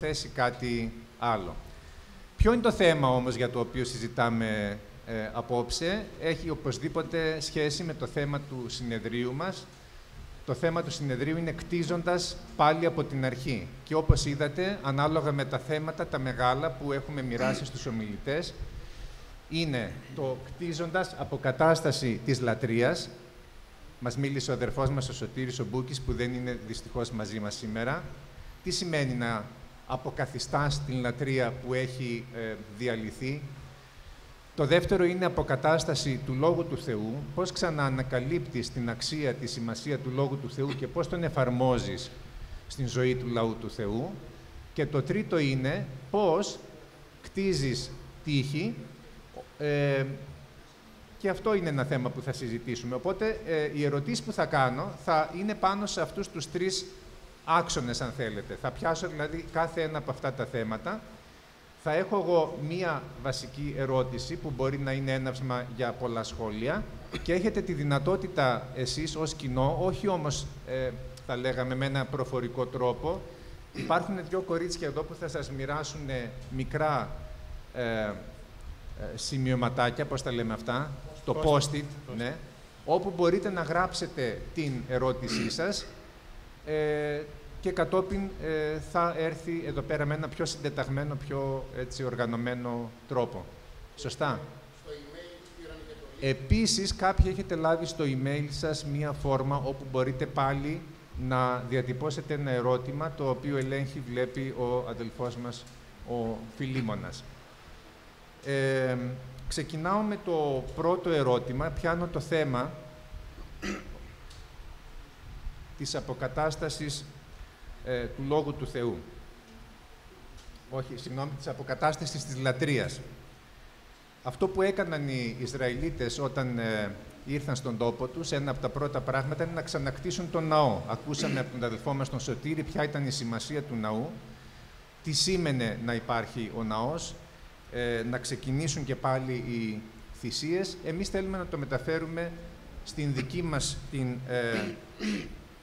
θέσει κάτι άλλο. Ποιο είναι το θέμα όμως για το οποίο συζητάμε απόψε? Έχει οπωσδήποτε σχέση με το θέμα του συνεδρίου μας. Το θέμα του συνεδρίου είναι κτίζοντας πάλι από την αρχή. Και όπως είδατε, ανάλογα με τα θέματα, τα μεγάλα που έχουμε μοιράσει στους ομιλητές, είναι το κτίζοντας αποκατάσταση της λατρείας. Μας μίλησε ο αδερφός μας, ο Σωτήρης ο Μπούκης, που δεν είναι δυστυχώς μαζί μας σήμερα. Τι σημαίνει να αποκαθιστάς την λατρεία που έχει διαλυθεί? Το δεύτερο είναι αποκατάσταση του Λόγου του Θεού, πώς ξαναανακαλύπτεις την αξία, τη σημασία του Λόγου του Θεού και πώς τον εφαρμόζεις στην ζωή του λαού του Θεού. Και το τρίτο είναι πώς κτίζεις τύχη, και αυτό είναι ένα θέμα που θα συζητήσουμε. Οπότε, οι ερωτήσεις που θα κάνω θα είναι πάνω σε αυτούς τους τρεις άξονες, αν θέλετε. Θα πιάσω δηλαδή κάθε ένα από αυτά τα θέματα. Θα έχω εγώ μία βασική ερώτηση που μπορεί να είναι έναυσμα για πολλά σχόλια και έχετε τη δυνατότητα εσείς ως κοινό, όχι όμως θα λέγαμε με ένα προφορικό τρόπο. Υπάρχουν δύο κορίτσια εδώ που θα σας μοιράσουν μικρά σημειωματάκια, πώς τα λέμε αυτά, το post-it, ναι, όπου μπορείτε να γράψετε την ερώτησή σας και κατόπιν θα έρθει εδώ πέρα με ένα πιο συντεταγμένο, πιο έτσι, οργανωμένο τρόπο. Σωστά? Στο email πήραν και το link. Επίσης, κάποιοι έχετε λάβει στο email σας μία φόρμα όπου μπορείτε πάλι να διατυπώσετε ένα ερώτημα, το οποίο ελέγχει, βλέπει ο αδελφός μας, ο Φιλίμωνας. Ξεκινάω με το πρώτο ερώτημα. Πιάνω το θέμα της αποκατάστασης του Λόγου του Θεού. Όχι, συγγνώμη, της αποκατάστασης της λατρείας. Αυτό που έκαναν οι Ισραηλίτες όταν ήρθαν στον τόπο τους, ένα από τα πρώτα πράγματα είναι να ξανακτήσουν τον ναό. Ακούσαμε από τον αδελφό μας τον Σωτήρη ποια ήταν η σημασία του ναού, τι σήμαινε να υπάρχει ο ναός, να ξεκινήσουν και πάλι οι θυσίες. Εμείς θέλουμε να το μεταφέρουμε στην δική μας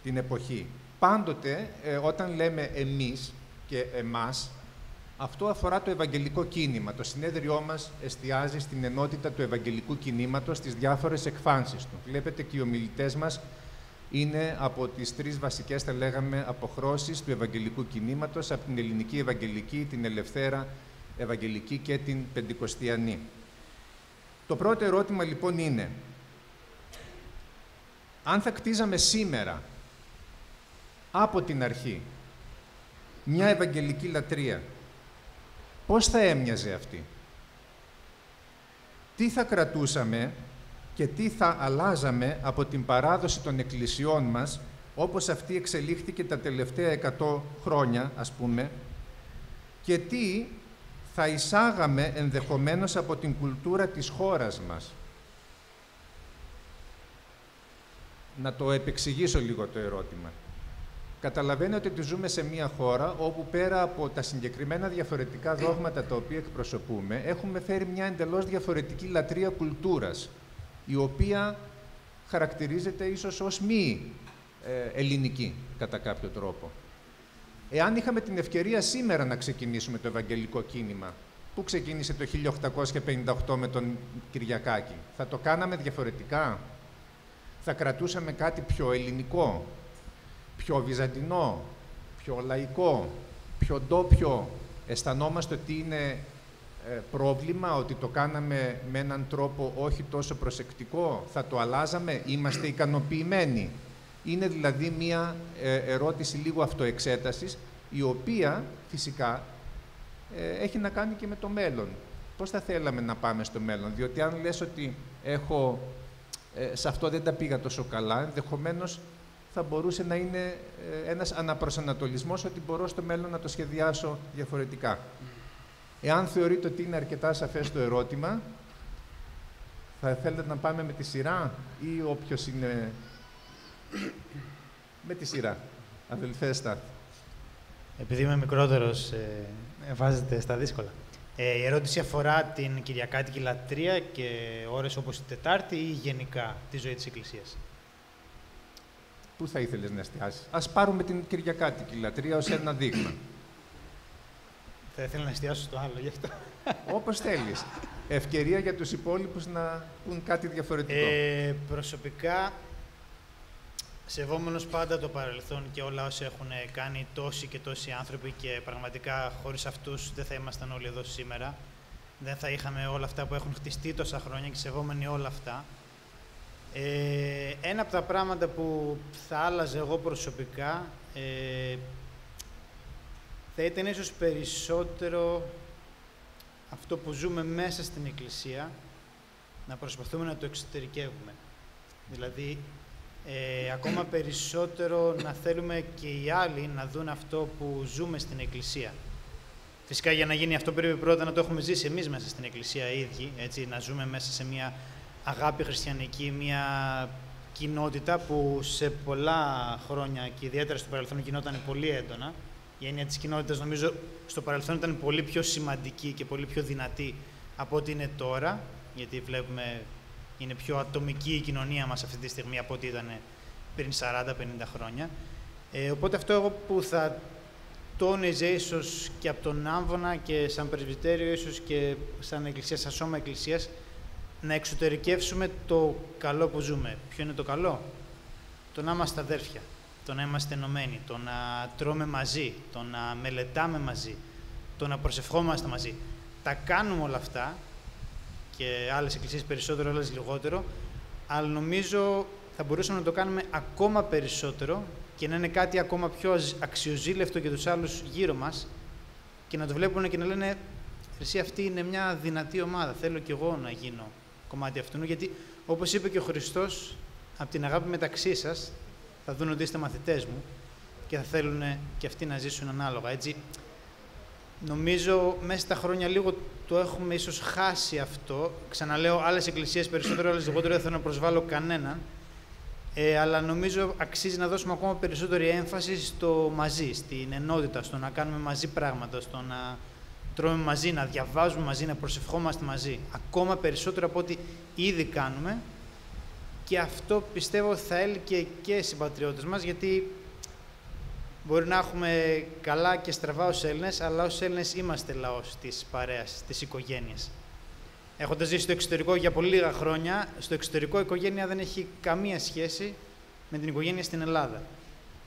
την εποχή. Πάντοτε, όταν λέμε εμείς και εμάς, αυτό αφορά το ευαγγελικό κίνημα. Το συνέδριό μας εστιάζει στην ενότητα του ευαγγελικού κινήματος, στις διάφορες εκφάνσεις του. Βλέπετε και οι ομιλητές μας είναι από τις τρεις βασικές, θα λέγαμε, αποχρώσεις του ευαγγελικού κινήματος, από την ελληνική ευαγγελική, την ελευθέρα ευαγγελική και την πεντηκοστιανή. Το πρώτο ερώτημα λοιπόν είναι, αν θα κτίζαμε σήμερα από την αρχή μια ευαγγελική λατρεία, πώς θα έμοιαζε αυτή? Τι θα κρατούσαμε και τι θα αλλάζαμε από την παράδοση των εκκλησιών μας, όπως αυτή εξελίχθηκε τα τελευταία 100 χρόνια, ας πούμε, και τι θα εισάγαμε ενδεχομένως από την κουλτούρα της χώρας μας? Να το επεξηγήσω λίγο το ερώτημα. Καταλαβαίνετε ότι ζούμε σε μια χώρα όπου πέρα από τα συγκεκριμένα διαφορετικά δόγματα τα οποία εκπροσωπούμε, έχουμε φέρει μια εντελώς διαφορετική λατρεία κουλτούρας, η οποία χαρακτηρίζεται ίσως ως μη ελληνική, κατά κάποιο τρόπο. Εάν είχαμε την ευκαιρία σήμερα να ξεκινήσουμε το ευαγγελικό κίνημα, που ξεκίνησε το 1858 με τον Κυριακάκη, θα το κάναμε διαφορετικά? Θα κρατούσαμε κάτι πιο ελληνικό, πιο βυζαντινό, πιο λαϊκό, πιο ντόπιο? Αισθανόμαστε ότι είναι πρόβλημα, ότι το κάναμε με έναν τρόπο όχι τόσο προσεκτικό? Θα το αλλάζαμε? Είμαστε ικανοποιημένοι? Είναι δηλαδή μία ερώτηση λίγο αυτοεξέτασης, η οποία φυσικά έχει να κάνει και με το μέλλον. Πώς θα θέλαμε να πάμε στο μέλλον? Διότι αν λες ότι σε αυτό δεν τα πήγα τόσο καλά, ενδεχομένως θα μπορούσε να είναι ένας αναπροσανατολισμός ότι μπορώ στο μέλλον να το σχεδιάσω διαφορετικά. Εάν θεωρείτε ότι είναι αρκετά σαφές το ερώτημα, θα θέλετε να πάμε με τη σειρά ή όποιος είναι... Με τη σειρά. Αδελφές, Στάθη. Επειδή είμαι μικρότερος, βάζετε στα δύσκολα. Η ερώτηση αφορά την κυριακάτικη λατρεία και ώρες όπως η Τετάρτη ή γενικά τη ζωή της Εκκλησίας? Πού θα ήθελες να εστιάσεις? Ας πάρουμε την κυριακάτικη λατρεία ως ένα δείγμα. Θα ήθελα να εστιάσω στο άλλο γι' αυτό. Όπως θέλεις. Ευκαιρία για τους υπόλοιπους να πούν κάτι διαφορετικό. Προσωπικά, σεβόμενος πάντα το παρελθόν και όλα όσα έχουν κάνει τόσοι και τόσοι άνθρωποι και πραγματικά χωρίς αυτούς δεν θα ήμασταν όλοι εδώ σήμερα. Δεν θα είχαμε όλα αυτά που έχουν χτιστεί τόσα χρόνια και σεβόμενοι όλα αυτά. Ένα από τα πράγματα που θα άλλαζε εγώ προσωπικά θα ήταν ίσως περισσότερο αυτό που ζούμε μέσα στην Εκκλησία, να προσπαθούμε να το εξωτερικεύουμε. Δηλαδή, ακόμα περισσότερο να θέλουμε και οι άλλοι να δουν αυτό που ζούμε στην Εκκλησία. Φυσικά, για να γίνει αυτό πρέπει πρώτα να το έχουμε ζήσει εμείς μέσα στην Εκκλησία οι ίδιοι, έτσι, να ζούμε μέσα σε μια αγάπη χριστιανική, μια κοινότητα που σε πολλά χρόνια και ιδιαίτερα στο παρελθόν γινόταν πολύ έντονα. Η έννοια της κοινότητας, νομίζω, στο παρελθόν ήταν πολύ πιο σημαντική και πολύ πιο δυνατή από ό,τι είναι τώρα, γιατί βλέπουμε είναι πιο ατομική η κοινωνία μας αυτή τη στιγμή από ό,τι ήταν πριν 40-50 χρόνια. Οπότε αυτό εγώ που θα τόνιζε ίσως και από τον Άμβονα και σαν πρεσβυτέριο, ίσως και σαν εκκλησία, σαν σώμα εκκλησίας, να εξωτερικεύσουμε το καλό που ζούμε. Ποιο είναι το καλό? Το να είμαστε αδέρφια, το να είμαστε ενωμένοι, το να τρώμε μαζί, το να μελετάμε μαζί, το να προσευχόμαστε μαζί. Τα κάνουμε όλα αυτά και άλλες εκκλησίες περισσότερο, άλλες λιγότερο, αλλά νομίζω θα μπορούσαμε να το κάνουμε ακόμα περισσότερο και να είναι κάτι ακόμα πιο αξιοζήλευτο για τους άλλους γύρω μας και να το βλέπουν και να λένε «Εσύ αυτή είναι μια δυνατή ομάδα, θέλω κι εγώ να γίνω κομμάτι αυτού», γιατί όπως είπε και ο Χριστός, από την αγάπη μεταξύ σας θα δουν ότι είστε μαθητές μου και θα θέλουν και αυτοί να ζήσουν ανάλογα. Έτσι, νομίζω μέσα στα χρόνια λίγο το έχουμε ίσως χάσει αυτό. Ξαναλέω, άλλες εκκλησίες περισσότερο, άλλες λιγότερο, δεν θέλω να προσβάλλω κανέναν. Αλλά νομίζω αξίζει να δώσουμε ακόμα περισσότερη έμφαση στο μαζί, στην ενότητα, στο να κάνουμε μαζί πράγματα, στο να τρώμε μαζί, να διαβάζουμε μαζί, να προσευχόμαστε μαζί. Ακόμα περισσότερο από ό,τι ήδη κάνουμε. Και αυτό πιστεύω θα έλκε και οι συμπατριώτες μας, γιατί μπορεί να έχουμε καλά και στραβά ως Έλληνες, αλλά ως Έλληνες είμαστε λαός της παρέας, της οικογένειας. Έχοντας ζήσει στο εξωτερικό για πολύ λίγα χρόνια, στο εξωτερικό η οικογένεια δεν έχει καμία σχέση με την οικογένεια στην Ελλάδα.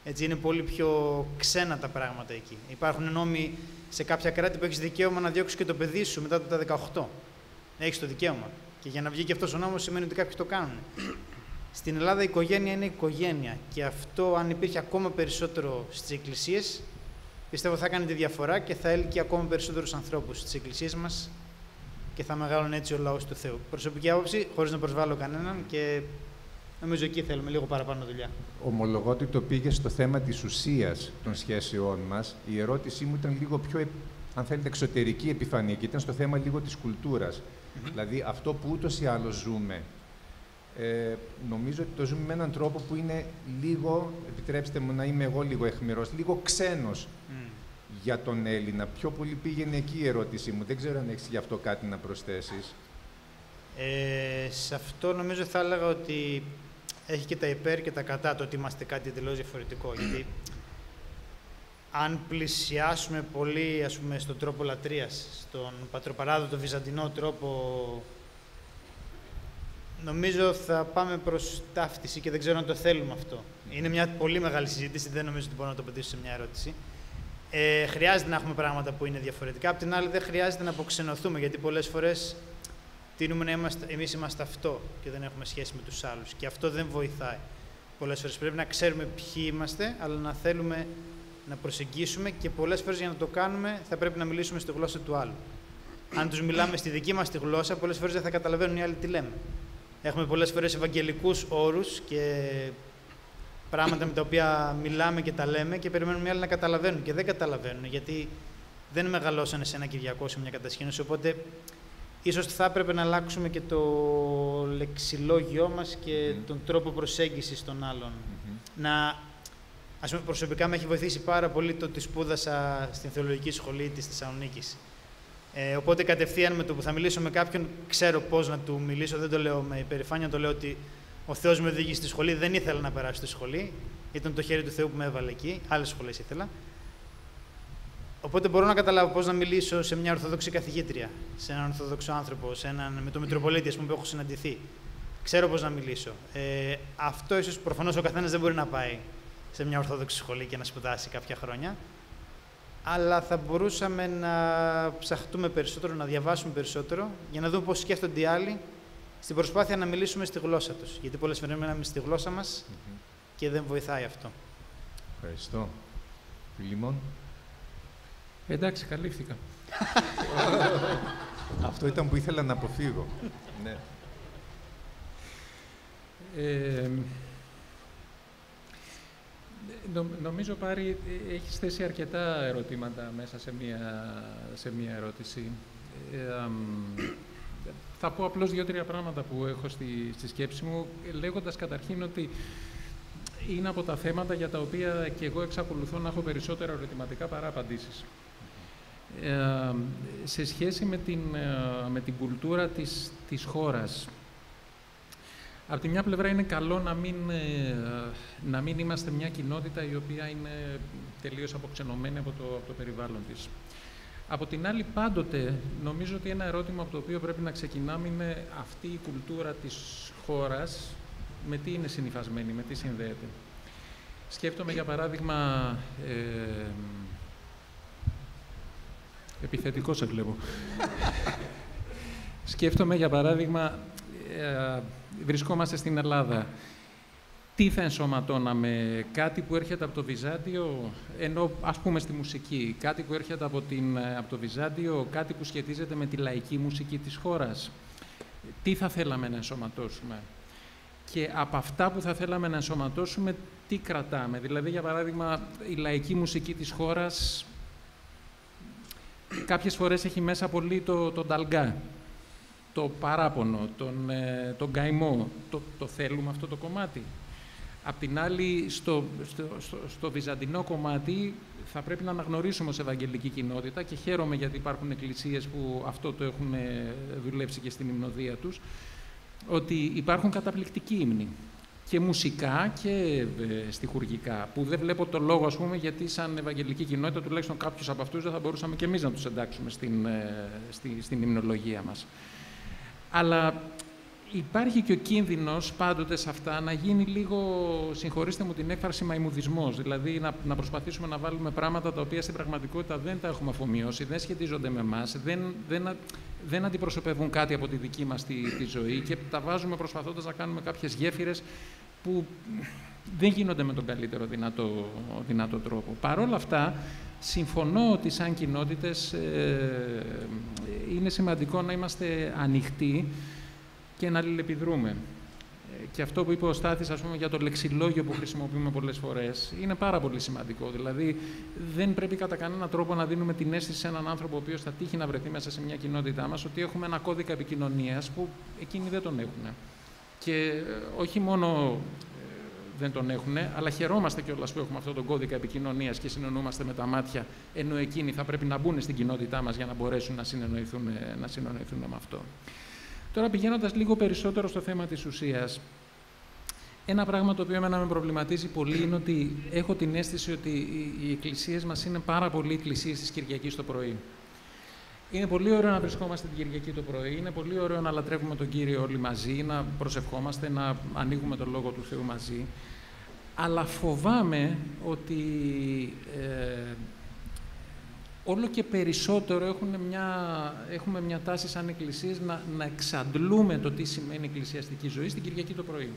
Έτσι είναι πολύ πιο ξένα τα πράγματα εκεί. Υπάρχουν νόμοι σε κάποια κράτη που έχεις δικαίωμα να διώξεις και το παιδί σου μετά τα 18. Έχεις το δικαίωμα. Και για να βγει και αυτός ο νόμος σημαίνει ότι κάποιοι το κάνουν. Στην Ελλάδα η οικογένεια είναι οικογένεια και αυτό, αν υπήρχε ακόμα περισσότερο στις εκκλησίες, πιστεύω θα έκανε τη διαφορά και θα έλκει ακόμα περισσότερους ανθρώπους στις εκκλησίες μας και θα μεγάλωνε έτσι ο λαός του Θεού. Προσωπική άποψη, χωρίς να προσβάλλω κανέναν, και νομίζω εκεί θέλουμε λίγο παραπάνω δουλειά. Ομολογώ ότι το πήγε στο θέμα της ουσίας των σχέσεών μας. Η ερώτησή μου ήταν λίγο πιο, αν θέλετε, εξωτερική, επιφανειακή. Ήταν στο θέμα λίγο της κουλτούρας. Δηλαδή αυτό που ούτως ή άλλως ζούμε, νομίζω ότι το ζούμε με έναν τρόπο που είναι λίγο, επιτρέψτε μου να είμαι εγώ λίγο αιχμηρός, λίγο ξένος για τον Έλληνα. Πιο πολύ πήγαινε εκεί η ερώτησή μου. Δεν ξέρω αν έχεις γι' αυτό κάτι να προσθέσεις. Σε αυτό νομίζω θα έλεγα ότι έχει και τα υπέρ και τα κατά το ότι είμαστε κάτι εντελώς διαφορετικό. Γιατί αν πλησιάσουμε πολύ, ας πούμε, στον τρόπο λατρείας, στον πατροπαράδοτο βυζαντινό τρόπο, νομίζω θα πάμε προς ταύτιση και δεν ξέρω αν το θέλουμε αυτό. Είναι μια πολύ μεγάλη συζήτηση, δεν νομίζω ότι μπορώ να το απαντήσω σε μια ερώτηση. Χρειάζεται να έχουμε πράγματα που είναι διαφορετικά. Απ' την άλλη, δεν χρειάζεται να αποξενωθούμε, γιατί πολλές φορές τείνουμε να είμαστε, εμείς είμαστε αυτό και δεν έχουμε σχέση με τους άλλους. Και αυτό δεν βοηθάει. Πολλές φορές πρέπει να ξέρουμε ποιοι είμαστε, αλλά να θέλουμε να προσεγγίσουμε και πολλές φορές για να το κάνουμε θα πρέπει να μιλήσουμε στη γλώσσα του άλλου. Αν τους μιλάμε στη δική μας τη γλώσσα, πολλές φορές δεν θα καταλαβαίνουν οι άλλοι τι λέμε. Έχουμε πολλές φορές ευαγγελικούς όρους και πράγματα με τα οποία μιλάμε και τα λέμε και περιμένουμε οι άλλοι να καταλαβαίνουν και δεν καταλαβαίνουν, γιατί δεν μεγαλώσανε σε ένα Κυριακό, σε μια κατασκήνωση. Οπότε ίσως θα έπρεπε να αλλάξουμε και το λεξιλόγιό μας και τον τρόπο προσέγγισης των άλλων. Ας πούμε, προσωπικά με έχει βοηθήσει πάρα πολύ το ότι σπούδασα στην θεολογική σχολή της Θεσσαλονίκης. Οπότε κατευθείαν με το που θα μιλήσω με κάποιον, ξέρω πώς να του μιλήσω. Δεν το λέω με υπερηφάνεια, το λέω ότι ο Θεός με οδήγησε στη σχολή. Δεν ήθελα να περάσω στη σχολή. Ήταν το χέρι του Θεού που με έβαλε εκεί. Άλλες σχολές ήθελα. Οπότε μπορώ να καταλάβω πώς να μιλήσω σε μια ορθόδοξη καθηγήτρια, σε έναν ορθόδοξο άνθρωπο, με τον Μητροπολίτη, ας πούμε, που έχω συναντηθεί. Ξέρω πώς να μιλήσω. Αυτό ίσως προφανώς ο καθένας δεν μπορεί να πάει σε μια ορθόδοξη σχολή και να σπουδάσει κάποια χρόνια. Αλλά θα μπορούσαμε να ψαχτούμε περισσότερο, να διαβάσουμε περισσότερο, για να δούμε πώς σκέφτονται οι άλλοι στην προσπάθεια να μιλήσουμε στη γλώσσα τους. Γιατί πολλές φορές μιλάμε στη γλώσσα μας και δεν βοηθάει αυτό. Ευχαριστώ. Φιλίμων. Εντάξει, καλύφθηκα. Αυτό ήταν που ήθελα να αποφύγω. Ναι. Νομίζω, Πάρη, έχεις θέσει αρκετά ερωτήματα μέσα σε μία ερώτηση. Θα πω απλώς 2-3 πράγματα που έχω στη σκέψη μου, λέγοντας καταρχήν ότι είναι από τα θέματα για τα οποία και εγώ εξακολουθώ να έχω περισσότερα ερωτηματικά παρά απαντήσεις. Σε σχέση με την κουλτούρα της χώρας, από τη μια πλευρά είναι καλό να μην είμαστε μια κοινότητα η οποία είναι τελείως αποξενωμένη από το περιβάλλον της. Από την άλλη, πάντοτε, νομίζω ότι ένα ερώτημα από το οποίο πρέπει να ξεκινάμε είναι αυτή η κουλτούρα της χώρας, με τι είναι συνυφασμένη, με τι συνδέεται. Σκέφτομαι, για παράδειγμα, επιθετικό σε βλέπω. Σκέφτομαι, για παράδειγμα, βρισκόμαστε στην Ελλάδα. Τι θα ενσωματώναμε, κάτι που έρχεται από το Βυζάντιο, ενώ ας πούμε στη μουσική, κάτι που έρχεται από το Βυζάντιο, κάτι που σχετίζεται με τη λαϊκή μουσική της χώρας. Τι θα θέλαμε να ενσωματώσουμε και από αυτά που θα θέλαμε να ενσωματώσουμε, τι κρατάμε. Δηλαδή, για παράδειγμα, η λαϊκή μουσική της χώρας κάποιες φορές έχει μέσα πολύ τον ταλγκά, το παράπονο, τον καημό. Το θέλουμε αυτό το κομμάτι. Απ' την άλλη, στο βυζαντινό κομμάτι θα πρέπει να αναγνωρίσουμε ως ευαγγελική κοινότητα και χαίρομαι γιατί υπάρχουν εκκλησίες που αυτό το έχουν δουλέψει και στην υμνοδία τους, ότι υπάρχουν καταπληκτικοί ύμνοι και μουσικά και στιχουργικά, που δεν βλέπω το λόγο, ας πούμε, γιατί σαν ευαγγελική κοινότητα, τουλάχιστον κάποιους από αυτούς δεν θα μπορούσαμε και εμείς να τους εντάξουμε στην υμνολογία μας. Αλλά υπάρχει και ο κίνδυνος πάντοτε σε αυτά να γίνει λίγο, συγχωρήστε μου την έκφραση, μαϊμουδισμός. Δηλαδή να προσπαθήσουμε να βάλουμε πράγματα τα οποία στην πραγματικότητα δεν τα έχουμε αφομοιώσει, δεν σχετίζονται με εμάς, δεν αντιπροσωπεύουν κάτι από τη δική μας τη ζωή και τα βάζουμε προσπαθώντας να κάνουμε κάποιες γέφυρες που δεν γίνονται με τον καλύτερο δυνατό τρόπο. Παρ' όλα αυτά, συμφωνώ ότι σαν κοινότητες είναι σημαντικό να είμαστε ανοιχτοί και να αλληλεπιδρούμε. Και αυτό που είπε ο Στάθης, ας πούμε, για το λεξιλόγιο που χρησιμοποιούμε πολλές φορές, είναι πάρα πολύ σημαντικό. Δηλαδή, δεν πρέπει κατά κανένα τρόπο να δίνουμε την αίσθηση σε έναν άνθρωπο ο οποίος θα τύχει να βρεθεί μέσα σε μια κοινότητά μας, ότι έχουμε ένα κώδικα επικοινωνίας που εκείνοι δεν τον έχουν. Και όχι μόνο δεν τον έχουν, αλλά χαιρόμαστε κιόλας που έχουμε αυτόν τον κώδικα επικοινωνίας και συνεννοούμαστε με τα μάτια, ενώ εκείνοι θα πρέπει να μπουν στην κοινότητά μας για να μπορέσουν να συνεννοηθούν με αυτό. Τώρα, πηγαίνοντας λίγο περισσότερο στο θέμα της ουσίας, ένα πράγμα το οποίο εμένα με προβληματίζει πολύ είναι ότι έχω την αίσθηση ότι οι εκκλησίες μας είναι πάρα πολύ εκκλησίες της Κυριακής το πρωί. Είναι πολύ ωραίο να βρισκόμαστε την Κυριακή το πρωί, είναι πολύ ωραίο να λατρεύουμε τον Κύριο όλοι μαζί, να προσευχόμαστε, να ανοίγουμε τον Λόγο του Θεού μαζί, αλλά φοβάμαι ότι όλο και περισσότερο έχουμε μια τάση σαν εκκλησίες να εξαντλούμε το τι σημαίνει εκκλησιαστική ζωή στην Κυριακή το πρωί.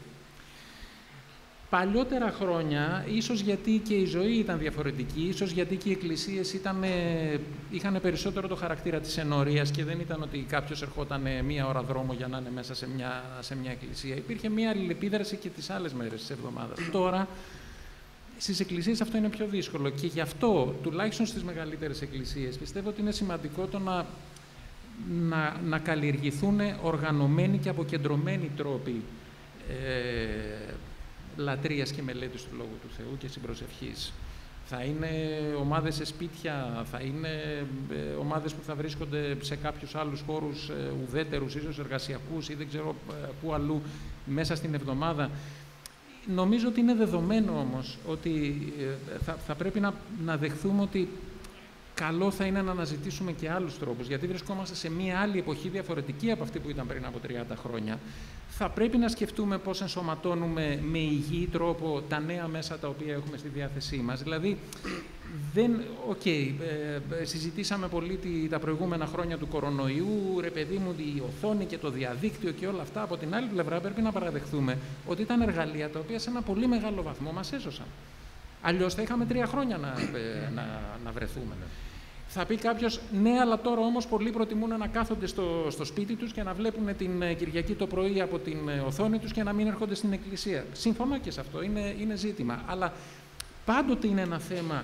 Παλιότερα χρόνια, ίσως γιατί και η ζωή ήταν διαφορετική, ίσως γιατί και οι εκκλησίες είχαν περισσότερο το χαρακτήρα της ενορίας και δεν ήταν ότι κάποιος ερχόταν μία ώρα δρόμο για να είναι μέσα σε μια εκκλησία. Υπήρχε μία αλληλεπίδραση και τις άλλες μέρες της εβδομάδας. Τώρα, στις εκκλησίες αυτό είναι πιο δύσκολο και γι' αυτό, τουλάχιστον στις μεγαλύτερες εκκλησίες, πιστεύω ότι είναι σημαντικό το να καλλιεργηθούν οργανωμένοι και αποκεντρωμένοι τρόποι λατρείας και μελέτης του Λόγου του Θεού και συμπροσευχής. Θα είναι ομάδες σε σπίτια, θα είναι ομάδες που θα βρίσκονται σε κάποιους άλλους χώρους ουδέτερους, ίσως εργασιακούς ή δεν ξέρω πού αλλού μέσα στην εβδομάδα. Νομίζω ότι είναι δεδομένο όμως ότι θα πρέπει να δεχθούμε ότι καλό θα είναι να αναζητήσουμε και άλλους τρόπους, γιατί βρισκόμαστε σε μια άλλη εποχή διαφορετική από αυτή που ήταν πριν από 30 χρόνια. Θα πρέπει να σκεφτούμε πώς ενσωματώνουμε με υγιή τρόπο τα νέα μέσα τα οποία έχουμε στη διάθεσή μας. Δηλαδή, συζητήσαμε πολύ τα προηγούμενα χρόνια του κορονοϊού, ρε παιδί μου, η οθόνη και το διαδίκτυο και όλα αυτά. Από την άλλη πλευρά πρέπει να παραδεχθούμε ότι ήταν εργαλεία τα οποία σε ένα πολύ μεγάλο βαθμό μας έσωσαν. Αλλιώς θα είχαμε 3 χρόνια να βρεθούμε. Θα πει κάποιος, ναι, αλλά τώρα όμως πολλοί προτιμούν να κάθονται στο σπίτι τους και να βλέπουν την Κυριακή το πρωί από την οθόνη τους και να μην έρχονται στην εκκλησία. Συμφωνώ και σε αυτό, είναι ζήτημα. Αλλά πάντοτε είναι ένα θέμα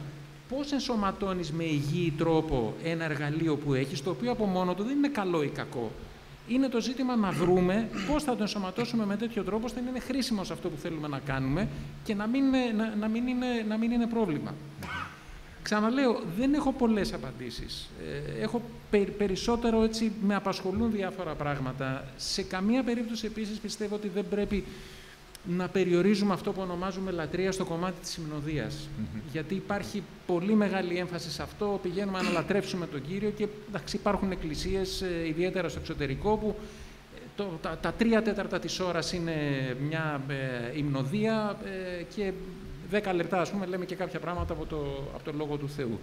πώς ενσωματώνεις με υγιή τρόπο ένα εργαλείο που έχεις, το οποίο από μόνο του δεν είναι καλό ή κακό. Είναι το ζήτημα να βρούμε πώς θα το ενσωματώσουμε με τέτοιο τρόπο ώστε να είναι χρήσιμο σε αυτό που θέλουμε να κάνουμε και να μην είναι πρόβλημα. Ξαναλέω, δεν έχω πολλές απαντήσεις. Έχω περισσότερο, έτσι, με απασχολούν διάφορα πράγματα. Σε καμία περίπτωση, επίσης, πιστεύω ότι δεν πρέπει να περιορίζουμε αυτό που ονομάζουμε λατρεία στο κομμάτι της υμνοδίας. Γιατί υπάρχει πολύ μεγάλη έμφαση σε αυτό, πηγαίνουμε να λατρεύσουμε τον Κύριο και εντάξει, υπάρχουν εκκλησίες, ιδιαίτερα στο εξωτερικό, που τα 3/4 της ώρας είναι μια υμνοδία και 10 λεπτά, ας πούμε, λέμε και κάποια πράγματα από το Λόγο του Θεού.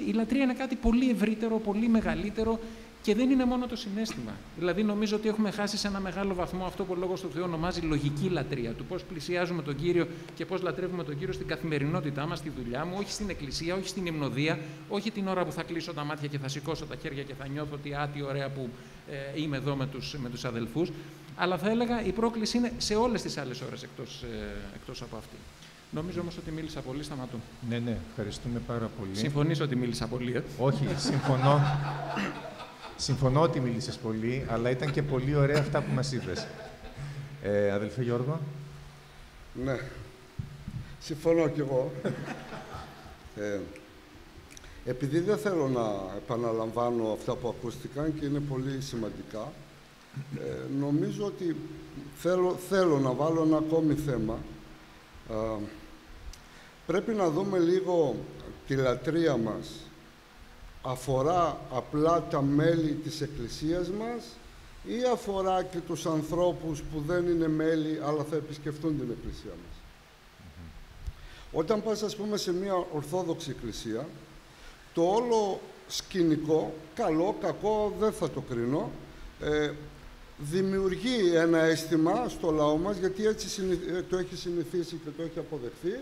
Η λατρεία είναι κάτι πολύ ευρύτερο, πολύ μεγαλύτερο και δεν είναι μόνο το συναίσθημα. Δηλαδή, νομίζω ότι έχουμε χάσει σε ένα μεγάλο βαθμό αυτό που ο Λόγος του Θεού ονομάζει λογική λατρεία, του πώς πλησιάζουμε τον Κύριο και πώς λατρεύουμε τον Κύριο στην καθημερινότητά μας, στη δουλειά μου, όχι στην εκκλησία, όχι στην υμνοδία, όχι την ώρα που θα κλείσω τα μάτια και θα σηκώσω τα χέρια και θα νιώθω ότι τι ωραία που είμαι εδώ με τους αδελφούς. Αλλά θα έλεγα η πρόκληση είναι σε όλες τις άλλες ώρες εκτός από αυτή. Νομίζω όμως ότι μίλησα πολύ, σταματώ. Ναι, ευχαριστούμε πάρα πολύ. Συμφωνείς ότι μίλησα πολύ, Όχι, συμφωνώ. Συμφωνώ ότι μίλησες πολύ, αλλά ήταν και πολύ ωραία αυτά που μας είπες. Αδελφέ Γιώργο. Ναι, συμφωνώ κι εγώ. Επειδή δεν θέλω να επαναλαμβάνω αυτά που ακούστηκαν και είναι πολύ σημαντικά, νομίζω ότι θέλω να βάλω ένα ακόμη θέμα. Πρέπει να δούμε λίγο τη λατρεία μας. Αφορά απλά τα μέλη της Εκκλησίας μας ή αφορά και τους ανθρώπους που δεν είναι μέλη αλλά θα επισκεφτούν την Εκκλησία μας. Όταν πας, ας πούμε, σε μια Ορθόδοξη Εκκλησία, το όλο σκηνικό, καλό, κακό, δεν θα το κρίνω, δημιουργεί ένα αίσθημα στο λαό μας, γιατί έτσι το έχει συνηθίσει και το έχει αποδεχθεί,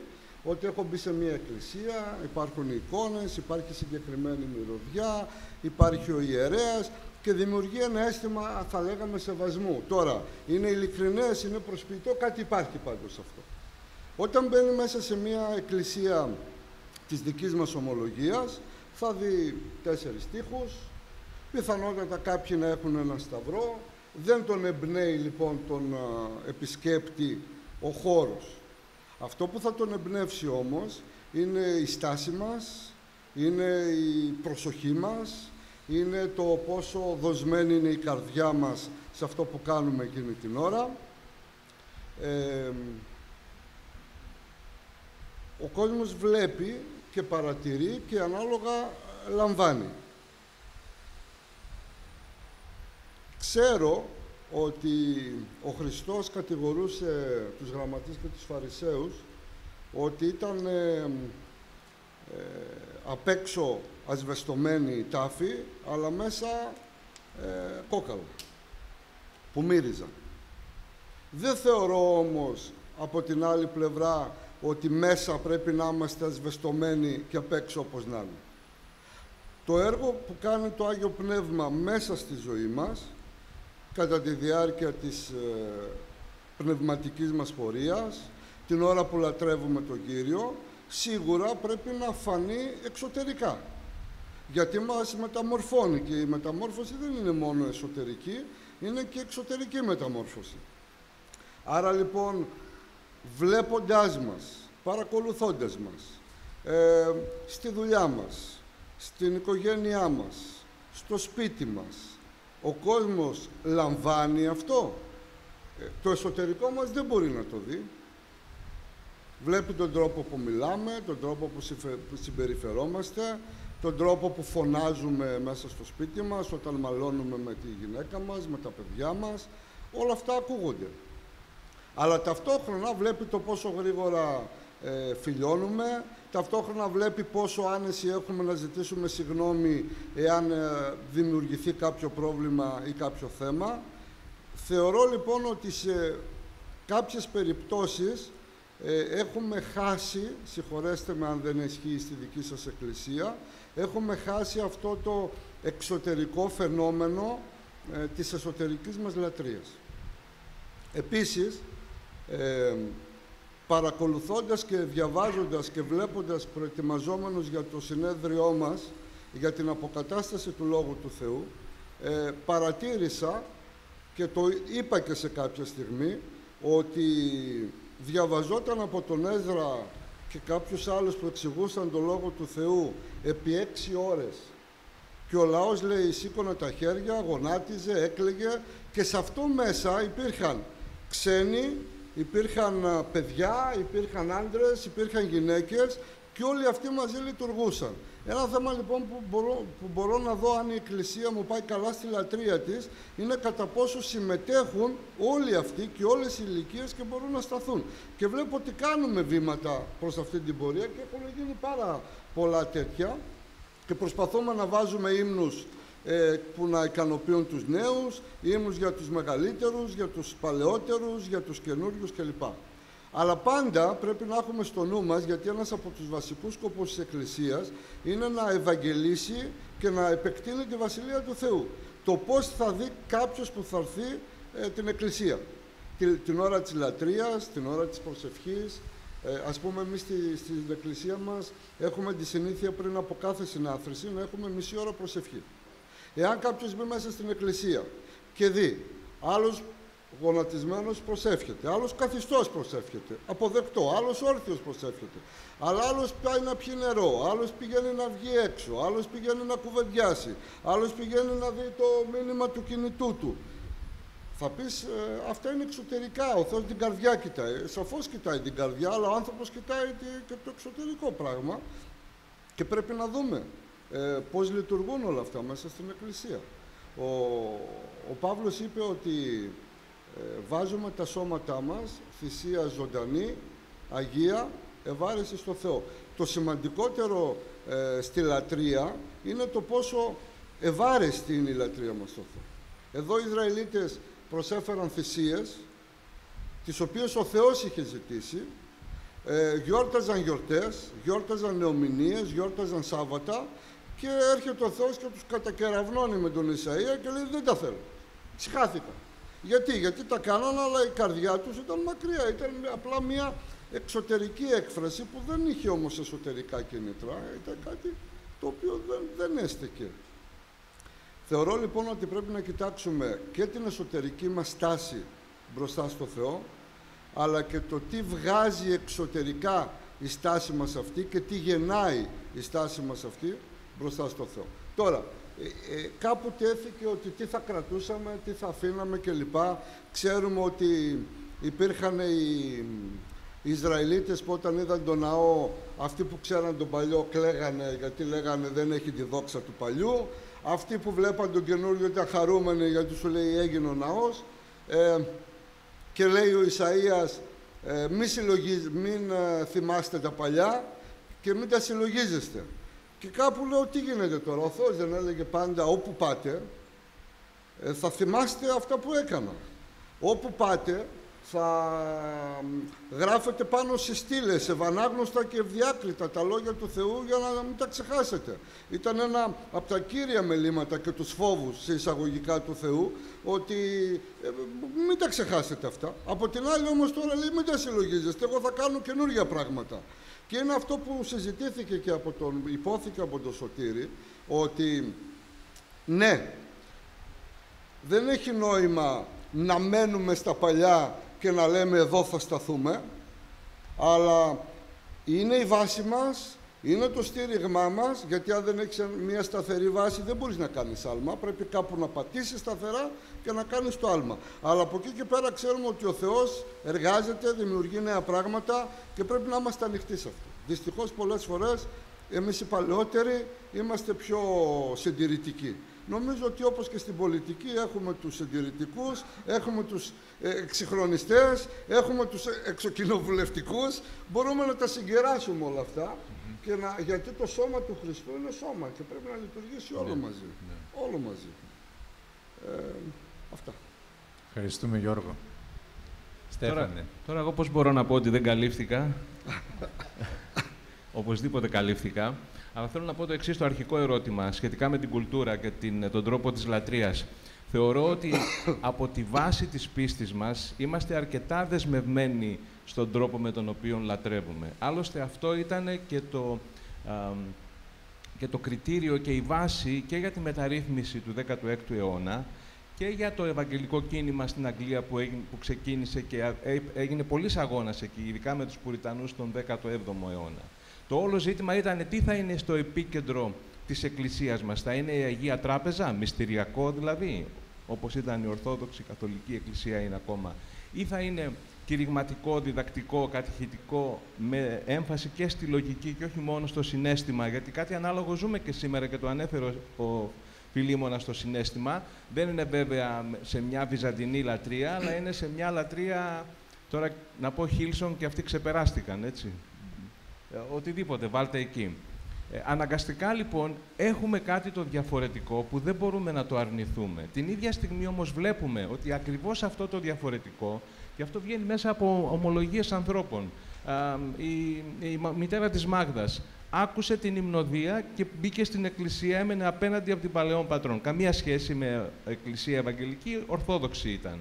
ότι έχω μπει σε μια εκκλησία, υπάρχουν εικόνες, υπάρχει συγκεκριμένη μυρωδιά, υπάρχει ο ιερέας και δημιουργεί ένα αίσθημα, θα λέγαμε, σεβασμού. Τώρα, είναι ειλικρινές, είναι προσποιητό, κάτι υπάρχει πάντως αυτό. Όταν μπαίνει μέσα σε μια εκκλησία της δικής μας ομολογίας, θα δει 4 στίχους, πιθανότατα κάποιοι να έχουν ένα σταυρό, δεν τον εμπνέει λοιπόν τον επισκέπτη ο χώρος. Αυτό που θα τον εμπνεύσει όμως είναι η στάση μας, είναι η προσοχή μας, είναι το πόσο δοσμένη είναι η καρδιά μας σε αυτό που κάνουμε εκείνη την ώρα. Ο κόσμος βλέπει και παρατηρεί και ανάλογα λαμβάνει. Ξέρω ότι ο Χριστός κατηγορούσε τους γραμματείς και τους Φαρισαίους ότι ήταν απ' έξω ασβεστομένη τάφη, αλλά μέσα κόκαλα, που μύριζαν. Δεν θεωρώ όμως από την άλλη πλευρά ότι μέσα πρέπει να είμαστε ασβεστομένοι και απ' έξω όπως να είναι. Το έργο που κάνει το Άγιο Πνεύμα μέσα στη ζωή μας, κατά τη διάρκεια της πνευματικής μας πορείας, την ώρα που λατρεύουμε τον Κύριο, σίγουρα πρέπει να φανεί εξωτερικά. Γιατί μας μεταμορφώνει και η μεταμόρφωση δεν είναι μόνο εσωτερική, είναι και εξωτερική μεταμόρφωση. Άρα λοιπόν, βλέποντάς μας, παρακολουθώντας μας, στη δουλειά μας, στην οικογένειά μας, στο σπίτι μας, ο κόσμος λαμβάνει αυτό. Το εσωτερικό μας δεν μπορεί να το δει. Βλέπει τον τρόπο που μιλάμε, τον τρόπο που συμπεριφερόμαστε, τον τρόπο που φωνάζουμε μέσα στο σπίτι μας, όταν μαλώνουμε με τη γυναίκα μας, με τα παιδιά μας. Όλα αυτά ακούγονται. Αλλά ταυτόχρονα βλέπει το πόσο γρήγορα φιλιώνουμε, ταυτόχρονα βλέπει πόσο άνεση έχουμε να ζητήσουμε συγγνώμη εάν δημιουργηθεί κάποιο πρόβλημα ή κάποιο θέμα. Θεωρώ λοιπόν ότι σε κάποιες περιπτώσεις έχουμε χάσει, συγχωρέστε με αν δεν ισχύει στη δική σας εκκλησία, έχουμε χάσει αυτό το εξωτερικό φαινόμενο της εσωτερικής μας λατρείας. Επίσης, παρακολουθώντας και διαβάζοντας και βλέποντας, προετοιμαζόμενος για το συνέδριό μας για την αποκατάσταση του Λόγου του Θεού, παρατήρησα και το είπα και σε κάποια στιγμή, ότι διαβαζόταν από τον Έσδρα και κάποιους άλλους που εξηγούσαν τον Λόγο του Θεού επί 6 ώρες και ο λαός, λέει, σήκωνε τα χέρια, γονάτιζε, έκλαιγε, και σε αυτό μέσα υπήρχαν ξένοι, υπήρχαν παιδιά, υπήρχαν άντρες, υπήρχαν γυναίκες και όλοι αυτοί μαζί λειτουργούσαν. Ένα θέμα λοιπόν που μπορώ να δω αν η Εκκλησία μου πάει καλά στη λατρεία της είναι κατά πόσο συμμετέχουν όλοι αυτοί και όλες οι ηλικίες και μπορούν να σταθούν. Και βλέπω ότι κάνουμε βήματα προς αυτή την πορεία και έχουν γίνει πάρα πολλά τέτοια και προσπαθούμε να βάζουμε ύμνους που να ικανοποιούν τους νέους, ύμνους για τους μεγαλύτερους, για τους παλαιότερους, για τους καινούριους κλπ. Αλλά πάντα πρέπει να έχουμε στο νου μας, γιατί ένας από τους βασικούς σκοπούς της Εκκλησίας είναι να ευαγγελίσει και να επεκτείνει τη Βασιλεία του Θεού. Το πώς θα δει κάποιος που θα έρθει την Εκκλησία. Την ώρα της λατρείας, την ώρα της προσευχής. Ας πούμε, εμείς στην Εκκλησία μας έχουμε τη συνήθεια πριν από κάθε συνάθρηση να έχουμε μισή ώρα προσευχή. Εάν κάποιος μπει μέσα στην Εκκλησία και δει άλλος γονατισμένος προσεύχεται, άλλος καθιστός προσεύχεται, αποδεκτό, άλλος όρθιος προσεύχεται, αλλά άλλος πάει να πιει νερό, άλλος πηγαίνει να βγει έξω, άλλος πηγαίνει να κουβεντιάσει, άλλος πηγαίνει να δει το μήνυμα του κινητού του. Θα πεις, αυτά είναι εξωτερικά, ο Θεός την καρδιά κοιτάει. Σαφώς κοιτάει την καρδιά, αλλά ο άνθρωπος κοιτάει και το εξωτερικό πράγμα και πρέπει να δούμε πώς λειτουργούν όλα αυτά μέσα στην Εκκλησία. Ο Παύλος είπε ότι βάζουμε τα σώματά μας, θυσία ζωντανή, αγία, ευάρεση στο Θεό. Το σημαντικότερο στη λατρεία είναι το πόσο ευάρεστη είναι η λατρεία μας στο Θεό. Εδώ οι Ισραηλίτες προσέφεραν θυσίες, τις οποίες ο Θεός είχε ζητήσει, γιόρταζαν γιορτές, γιόρταζαν νεομηνίες, γιόρταζαν Σάββατα και έρχεται ο Θεός και τους κατακεραυνώνει με τον Ισαΐα και λέει δεν τα θέλω, ξεχάθηκα. Γιατί τα κάνανε, αλλά η καρδιά τους ήταν μακριά, ήταν απλά μια εξωτερική έκφραση που δεν είχε όμως εσωτερικά κίνητρα, ήταν κάτι το οποίο δεν έστεκε. Θεωρώ λοιπόν ότι πρέπει να κοιτάξουμε και την εσωτερική μας στάση μπροστά στο Θεό, αλλά και το τι βγάζει εξωτερικά η στάση μας αυτή και τι γεννάει η στάση μας αυτή μπροστά στο Θεό. Τώρα, κάπου τέθηκε ότι τι θα κρατούσαμε, τι θα αφήναμε κλπ. Ξέρουμε ότι υπήρχαν οι Ισραηλίτες που όταν είδαν τον ναό, αυτοί που ξέραν τον παλιό κλαίγανε γιατί λέγανε δεν έχει τη δόξα του παλιού. Αυτοί που βλέπαν τον καινούριο ήταν χαρούμενοι γιατί σου λέει έγινε ο ναός. Και λέει ο Ισαΐας μην θυμάστε τα παλιά και μην τα συλλογίζεστε. Και κάπου λέω τι γίνεται τώρα, ο Θεός δεν έλεγε πάντα όπου πάτε θα θυμάστε αυτά που έκανα. Όπου πάτε θα γράφετε πάνω σε στήλες, ευανάγνωστα και ευδιάκριτα τα λόγια του Θεού για να μην τα ξεχάσετε. Ήταν ένα από τα κύρια μελήματα και τους φόβους σε εισαγωγικά του Θεού, ότι μην τα ξεχάσετε αυτά. Από την άλλη όμως τώρα λέει μην τα συλλογίζεστε, εγώ θα κάνω καινούργια πράγματα. Και είναι αυτό που συζητήθηκε και υπόθηκε από τον Σωτήρη, ότι ναι, δεν έχει νόημα να μένουμε στα παλιά και να λέμε εδώ θα σταθούμε, αλλά είναι η βάση μας, είναι το στήριγμά μας, γιατί αν δεν έχεις μια σταθερή βάση δεν μπορείς να κάνεις άλμα, πρέπει κάπου να πατήσεις σταθερά και να κάνεις το άλμα. Αλλά από εκεί και πέρα ξέρουμε ότι ο Θεός εργάζεται, δημιουργεί νέα πράγματα και πρέπει να είμαστε ανοιχτοί σε αυτό. Δυστυχώς πολλές φορές Εμείς οι παλαιότεροι είμαστε πιο συντηρητικοί. Νομίζω ότι όπως και στην πολιτική έχουμε τους συντηρητικούς, έχουμε τους εξυγχρονιστές, έχουμε τους εξοκοινοβουλευτικούς. Μπορούμε να τα συγκεράσουμε όλα αυτά, γιατί το σώμα του Χριστού είναι σώμα και πρέπει να λειτουργήσει όλο μαζί. Όλο μαζί. Αυτά. Ευχαριστούμε, Γιώργο. Στέφανε. Τώρα εγώ πώς μπορώ να πω ότι δεν καλύφθηκα. Οπωσδήποτε καλύφθηκα. Αλλά θέλω να πω το εξής, το αρχικό ερώτημα σχετικά με την κουλτούρα και τον τρόπο της λατρείας. Θεωρώ ότι από τη βάση της πίστης μας είμαστε αρκετά δεσμευμένοι στον τρόπο με τον οποίο λατρεύουμε. Άλλωστε αυτό ήταν και το κριτήριο και η βάση και για τη μεταρρύθμιση του 16ου αιώνα και για το ευαγγελικό κίνημα στην Αγγλία που ξεκίνησε και έγινε πολύς αγώνας εκεί, ειδικά με τους Πουριτανούς τον 17ο αιώνα. Το όλο ζήτημα ήταν τι θα είναι στο επίκεντρο της Εκκλησίας μας. Θα είναι η Αγία Τράπεζα, μυστηριακό δηλαδή, όπως ήταν η Ορθόδοξη Καθολική Εκκλησία είναι ακόμα, ή θα είναι κηρυγματικό, διδακτικό, κατηχητικό, με έμφαση και στη λογική και όχι μόνο στο συναίσθημα, γιατί κάτι ανάλογο ζούμε και σήμερα και το ανέφερε ο Φιλίμωνας στο συναίσθημα. Δεν είναι βέβαια σε μια βυζαντινή λατρεία, αλλά είναι σε μια λατρεία, τώρα να πω Χίλσον και αυτοί ξεπεράστηκαν, έτσι. Οτιδήποτε, βάλτε εκεί. Αναγκαστικά, λοιπόν, έχουμε κάτι το διαφορετικό που δεν μπορούμε να το αρνηθούμε. Την ίδια στιγμή όμως βλέπουμε ότι ακριβώς αυτό το διαφορετικό, και αυτό βγαίνει μέσα από ομολογίες ανθρώπων. Η μητέρα της Μάγδας άκουσε την υμνοδία και μπήκε στην εκκλησία, έμενε απέναντι από την Παλαιών Πατρών. Καμία σχέση με εκκλησία ευαγγελική, ορθόδοξη ήταν.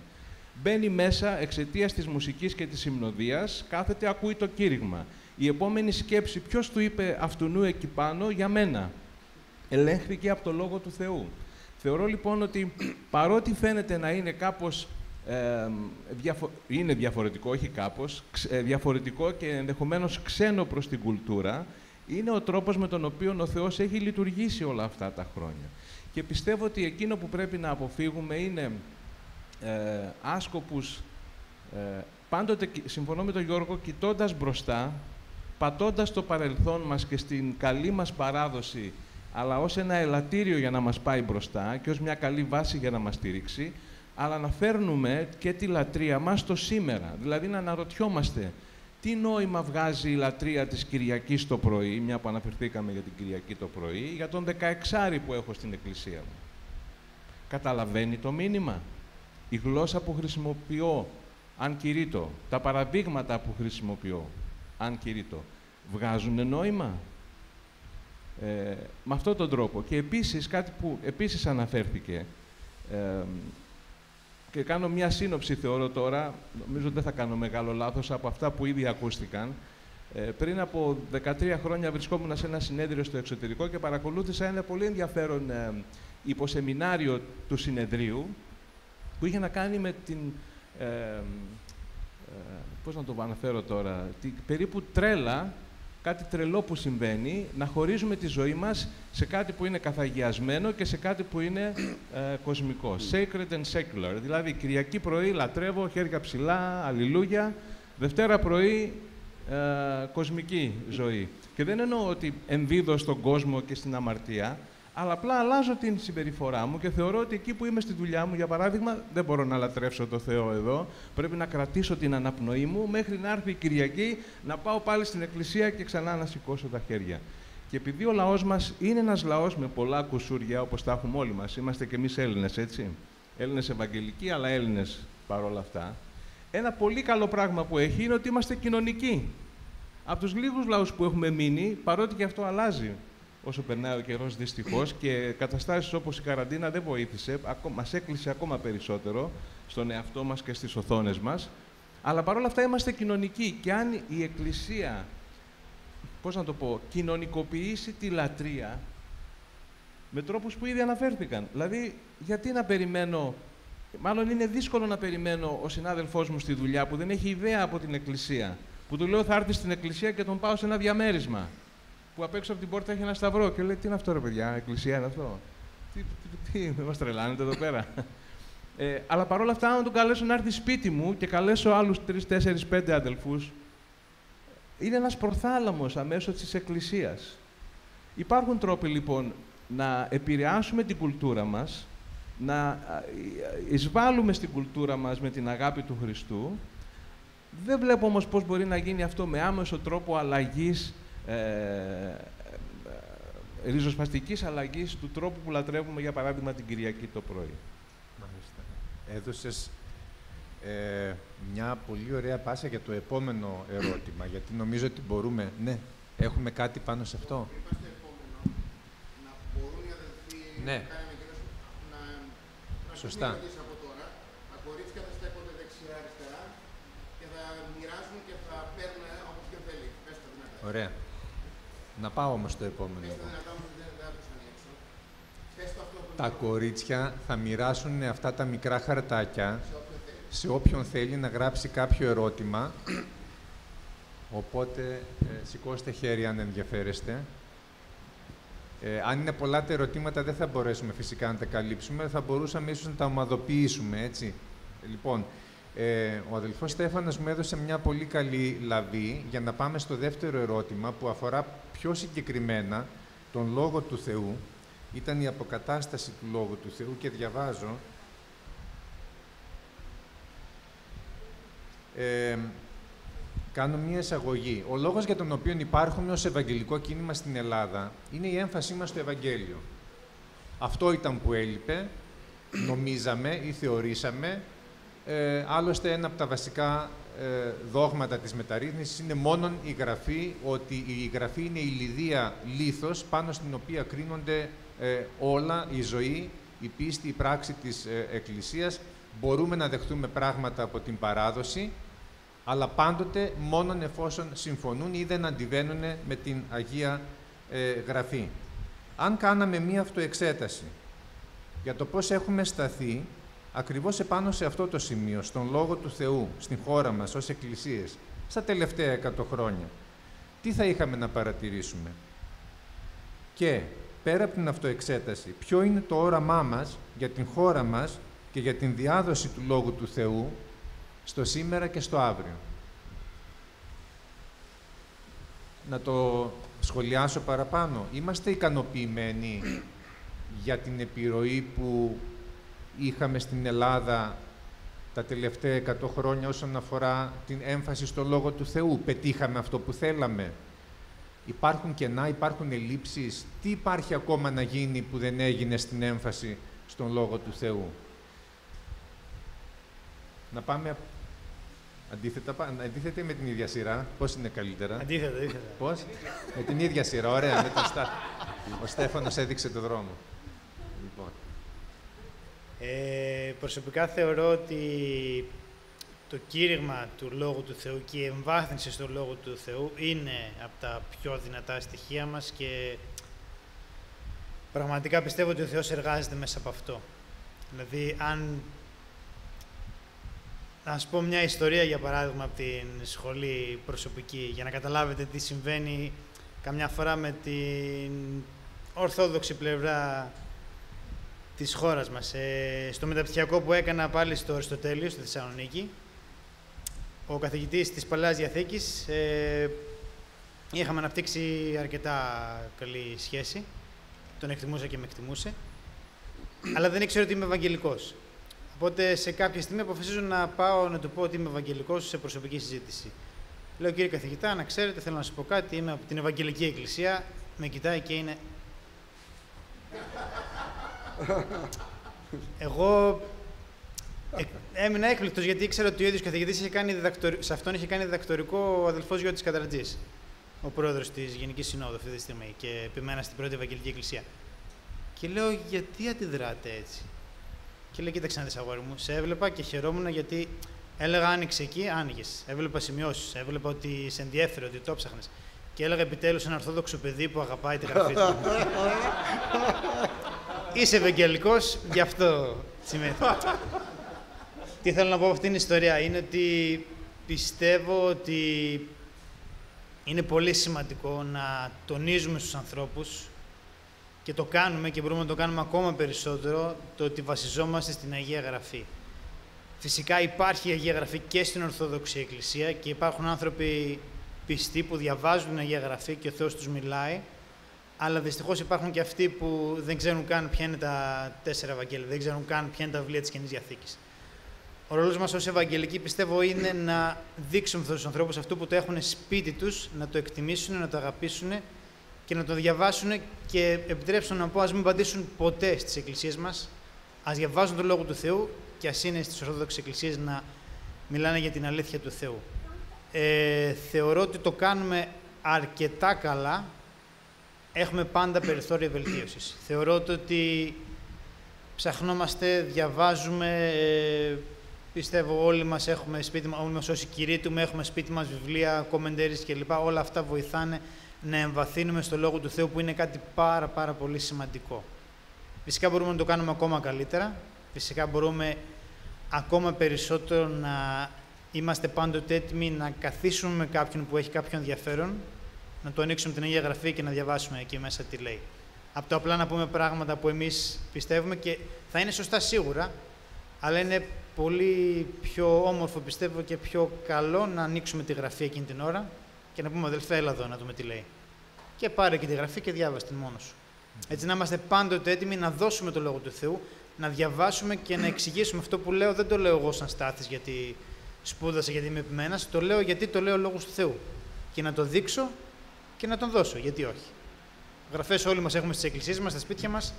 Μπαίνει μέσα εξαιτίας της μουσικής και της υμνοδίας, κάθεται, ακούει το κήρυγμα. Η επόμενη σκέψη, ποιος του είπε αυτουνού εκεί πάνω, για μένα. Ελέγχθηκε από το Λόγο του Θεού. Θεωρώ λοιπόν ότι παρότι φαίνεται να είναι κάπως, είναι διαφορετικό, όχι κάπως, διαφορετικό και ενδεχομένως ξένο προς την κουλτούρα, είναι ο τρόπος με τον οποίο ο Θεός έχει λειτουργήσει όλα αυτά τα χρόνια. Και πιστεύω ότι εκείνο που πρέπει να αποφύγουμε είναι άσκοπους, πάντοτε, συμφωνώ με τον Γιώργο, κοιτώντας μπροστά, πατώντας το παρελθόν μας και στην καλή μας παράδοση, αλλά ως ένα ελαττήριο για να μας πάει μπροστά και ως μια καλή βάση για να μας στηρίξει, αλλά να φέρνουμε και τη λατρεία μας στο σήμερα. Δηλαδή να αναρωτιόμαστε τι νόημα βγάζει η λατρεία της Κυριακής το πρωί, μια που αναφερθήκαμε για την Κυριακή το πρωί, για τον 16άρη που έχω στην εκκλησία μου. Καταλαβαίνει το μήνυμα? Η γλώσσα που χρησιμοποιώ, αν κηρύττω, τα παραδείγματα που χρησιμοποιώ, αν κηρύττω, βγάζουν νόημα? Με αυτόν τον τρόπο. Και επίσης, κάτι που επίσης αναφέρθηκε, και κάνω μια σύνοψη, θεωρώ τώρα, νομίζω δεν θα κάνω μεγάλο λάθος, από αυτά που ήδη ακούστηκαν. Πριν από 13 χρόνια βρισκόμουν σε ένα συνέδριο στο εξωτερικό και παρακολούθησα ένα πολύ ενδιαφέρον υποσεμινάριο του συνεδρίου, που είχε να κάνει με την, πώς να το αναφέρω τώρα, περίπου τρέλα, κάτι τρελό που συμβαίνει, να χωρίζουμε τη ζωή μας σε κάτι που είναι καθαγιασμένο και σε κάτι που είναι κοσμικό. Sacred and secular. Δηλαδή, Κυριακή πρωί λατρεύω, χέρια ψηλά, αλληλούια. Δευτέρα πρωί, κοσμική ζωή. Και δεν εννοώ ότι ενδίδω στον κόσμο και στην αμαρτία, αλλά απλά αλλάζω την συμπεριφορά μου και θεωρώ ότι εκεί που είμαι στη δουλειά μου, για παράδειγμα, δεν μπορώ να λατρεύσω το Θεό εδώ. Πρέπει να κρατήσω την αναπνοή μου μέχρι να έρθει η Κυριακή, να πάω πάλι στην εκκλησία και ξανά να σηκώσω τα χέρια. Και επειδή ο λαός μας είναι ένας λαός με πολλά κουσούρια, όπως τα έχουμε όλοι μας, είμαστε κι εμείς Έλληνες, έτσι. Έλληνες ευαγγελικοί, αλλά Έλληνες παρόλα αυτά. Ένα πολύ καλό πράγμα που έχει είναι ότι είμαστε κοινωνικοί. Από τους λίγους λαούς που έχουμε μείνει, παρότι και αυτό αλλάζει όσο περνάει ο καιρός δυστυχώς και καταστάσεις όπως η καραντίνα δεν βοήθησε, μας έκλεισε ακόμα περισσότερο στον εαυτό μας και στις οθόνες μας, αλλά παρόλα αυτά είμαστε κοινωνικοί και αν η Εκκλησία, πώς να το πω, κοινωνικοποιήσει τη λατρεία με τρόπους που ήδη αναφέρθηκαν. Δηλαδή, γιατί να περιμένω, μάλλον είναι δύσκολο να περιμένω ο συνάδελφός μου στη δουλειά που δεν έχει ιδέα από την Εκκλησία, που του λέω θα έρθει στην Εκκλησία και τον πάω σε ένα διαμέρισμα, που απ' έξω από την πόρτα έχει ένα σταυρό και λέει τι είναι αυτό ρε παιδιά, εκκλησία είναι αυτό? Τι μας τρελάνετε εδώ πέρα? Αλλά παρόλα αυτά, αν τον καλέσω να έρθει σπίτι μου και καλέσω άλλους 3, 4, 5 αδελφούς, είναι ένας προθάλαμος αμέσως της εκκλησίας. Υπάρχουν τρόποι, λοιπόν, να επηρεάσουμε την κουλτούρα μας, να εισβάλλουμε στην κουλτούρα μας με την αγάπη του Χριστού. Δεν βλέπω όμως πώς μπορεί να γίνει αυτό με άμεσο τρόπο αλλαγής, ριζοσπαστικής αλλαγής του τρόπου που λατρεύουμε, για παράδειγμα, την Κυριακή το πρωί. Μάλιστα. Έδωσες μια πολύ ωραία πάσα για το επόμενο ερώτημα, γιατί νομίζω ότι μπορούμε... Ναι, έχουμε κάτι πάνω σε αυτό. Είπα στο επόμενο, να μπορούν οι αδελφοί Ναι. που κάνουν εκείνος να Σωστά. ερωτήσεις από τώρα. Τα κορίτσια θα στέκονται δεξιά-αριστερά και θα μοιράζουν και θα παίρνουν όπως και θέλει. Πες τα δυνατά. Ωραία. Να πάω όμως στο επόμενο. Πες τα δυνατά όμως δεν θα τους ανοίξω. Πες το αυτό που Τα κορίτσια θα μοιράσουν αυτά τα μικρά χαρτάκια σε όποιον θέλει να γράψει κάποιο ερώτημα. Οπότε σηκώστε χέρι αν ενδιαφέρεστε. Αν είναι πολλά τα ερωτήματα δεν θα μπορέσουμε φυσικά να τα καλύψουμε, θα μπορούσαμε ίσως να τα ομαδοποιήσουμε, έτσι. Λοιπόν, ο αδελφός Στέφανος μου έδωσε μια πολύ καλή λαβή για να πάμε στο δεύτερο ερώτημα που αφορά πιο συγκεκριμένα τον Λόγο του Θεού. Ήταν η αποκατάσταση του Λόγου του Θεού και διαβάζω. Κάνω μία εισαγωγή. Ο λόγος για τον οποίο υπάρχουμε ως ευαγγελικό κίνημα στην Ελλάδα είναι η έμφασή μας στο Ευαγγέλιο. Αυτό ήταν που έλειπε, νομίζαμε ή θεωρήσαμε. Άλλωστε, ένα από τα βασικά δόγματα της μεταρρύθμισης είναι μόνον η γραφή, ότι η γραφή είναι η λιδία λίθος πάνω στην οποία κρίνονται όλα, η ζωή, η πίστη, η πράξη της Εκκλησίας. Μπορούμε να δεχτούμε πράγματα από την παράδοση, αλλά πάντοτε μόνον εφόσον συμφωνούν ή δεν αντιβαίνουν με την Αγία Γραφή. Αν κάναμε μία αυτοεξέταση για το πώς έχουμε σταθεί ακριβώς επάνω σε αυτό το σημείο, στον Λόγο του Θεού, στην χώρα μας, ως εκκλησίες, στα τελευταία 100 χρόνια, τι θα είχαμε να παρατηρήσουμε? Και πέρα από την αυτοεξέταση, ποιο είναι το όραμά μας για την χώρα μας και για την διάδοση του Λόγου του Θεού στο σήμερα και στο αύριο. Να το σχολιάσω παραπάνω. Είμαστε ικανοποιημένοι για την επιρροή που είχαμε στην Ελλάδα τα τελευταία 100 χρόνια όσον αφορά την έμφαση στο Λόγο του Θεού? Πετύχαμε αυτό που θέλαμε? Υπάρχουν κενά, υπάρχουν ελλείψεις? Τι υπάρχει ακόμα να γίνει που δεν έγινε στην έμφαση στον Λόγο του Θεού? Να πάμε αντίθετα με την ίδια σειρά. Πώς είναι καλύτερα? Αντίθετα. Πώς? Με την ίδια σειρά. Ωραία. Με ο Στέφανος έδειξε το δρόμο. Λοιπόν. Προσωπικά θεωρώ ότι το κήρυγμα του Λόγου του Θεού και η εμβάθυνση στο Λόγο του Θεού είναι από τα πιο δυνατά στοιχεία μας και πραγματικά πιστεύω ότι ο Θεός εργάζεται μέσα από αυτό. Δηλαδή, να σας πω μια ιστορία, για παράδειγμα, από την σχολή προσωπική, για να καταλάβετε τι συμβαίνει καμιά φορά με την ορθόδοξη πλευρά της χώρας μας. Στο μεταπτυχιακό που έκανα πάλι στο Αριστοτέλειο, στη Θεσσαλονίκη, ο καθηγητής της Παλαιάς Διαθήκης, είχαμε αναπτύξει αρκετά καλή σχέση, τον εκτιμούσα και με εκτιμούσε, αλλά δεν ήξερε ότι είμαι Ευαγγελικός. Οπότε σε κάποια στιγμή αποφασίζω να πάω να του πω ότι είμαι Ευαγγελικός σε προσωπική συζήτηση. Λέω, κύριε καθηγητά, να ξέρετε, θέλω να σας πω κάτι, είμαι από την Ευαγγελική Εκκλησία. Με κοιτάει και είναι... Εγώ έμεινα έκπληκτος, γιατί ήξερα ότι ο ίδιος καθηγητής σε αυτόν είχε κάνει διδακτορικό ο αδελφός Γιώτης Καταρατζής, ο πρόεδρος της Γενικής Συνόδου αυτή τη στιγμή, και επιμένα στην πρώτη Ευαγγελική Εκκλησία. Και λέω, γιατί αντιδράτε έτσι? Και λέει, κοίταξε να δεις, αγόρι μου, σε έβλεπα και χαιρόμουν, γιατί έλεγα άνοιξε εκεί, άνοιγες. Έβλεπα σημειώσεις, έβλεπα ότι σε ενδιέφερε, ότι το ψάχνες. Και έλεγα επιτέλους ένα ορθόδοξο παιδί που αγαπάει τη γραφή του. Είσαι Ευαγγελικός, γι' αυτό σημαίνει. Τι θέλω να πω από αυτήν την ιστορία είναι ότι πιστεύω ότι είναι πολύ σημαντικό να τονίζουμε στους ανθρώπους, και το κάνουμε και μπορούμε να το κάνουμε ακόμα περισσότερο, το ότι βασιζόμαστε στην Αγία Γραφή. Φυσικά υπάρχει η Αγία Γραφή και στην Ορθόδοξη Εκκλησία και υπάρχουν άνθρωποι πιστοί που διαβάζουν την Αγία Γραφή και ο Θεός τους μιλάει, Αλλά δυστυχώς υπάρχουν και αυτοί που δεν ξέρουν καν ποια είναι τα 4 Ευαγγέλια, δεν ξέρουν καν ποια είναι τα βιβλία της Καινής Διαθήκης. Ο ρόλος μας ως Ευαγγελικοί, πιστεύω, είναι να δείξουμε στους ανθρώπους αυτό που το έχουν σπίτι τους, να το εκτιμήσουν, να το αγαπήσουν και να το διαβάσουν και επιτρέψουν να πω, ας μην πατήσουν ποτέ στις εκκλησίες μας, ας διαβάζουν τον Λόγο του Θεού και ας είναι στις Ορθόδοξες Εκκλησίες να μιλάνε για την αλήθεια του Θεού. Θεωρώ ότι το κάνουμε αρκετά καλά. Έχουμε πάντα περιθώρια βελτίωσης. Θεωρώ ότι ψαχνόμαστε, διαβάζουμε, πιστεύω όλοι μας έχουμε σπίτι μας, όλοι μας όσοι κηρύττουμε, έχουμε σπίτι μας βιβλία, commentaries κλπ. Όλα αυτά βοηθάνε να εμβαθύνουμε στο Λόγο του Θεού που είναι κάτι πάρα πολύ σημαντικό. Φυσικά μπορούμε να το κάνουμε ακόμα καλύτερα. Φυσικά μπορούμε ακόμα περισσότερο να είμαστε πάντοτε έτοιμοι να καθίσουμε με κάποιον που έχει κάποιο ενδιαφέρον, να το ανοίξουμε την Αγία Γραφή και να διαβάσουμε εκεί μέσα τι λέει. Από το απλά να πούμε πράγματα που εμείς πιστεύουμε και θα είναι σωστά σίγουρα, αλλά είναι πολύ πιο όμορφο, πιστεύω, και πιο καλό να ανοίξουμε τη Γραφή εκείνη την ώρα και να πούμε, αδελφέ, έλα εδώ να δούμε τι λέει. Και πάρε και τη Γραφή και διάβασε την μόνος σου. Έτσι να είμαστε πάντοτε έτοιμοι να δώσουμε το Λόγο του Θεού, να διαβάσουμε και να εξηγήσουμε αυτό που λέω. Δεν το λέω εγώ σαν Στάθης γιατί σπούδασα, γιατί είμαι επιμένας, το λέω γιατί το λέω Λόγος του Θεού. Και να το δείξω και να τον δώσω, γιατί όχι. Γραφές όλοι μας έχουμε στις εκκλησίες μας, στα σπίτια μας,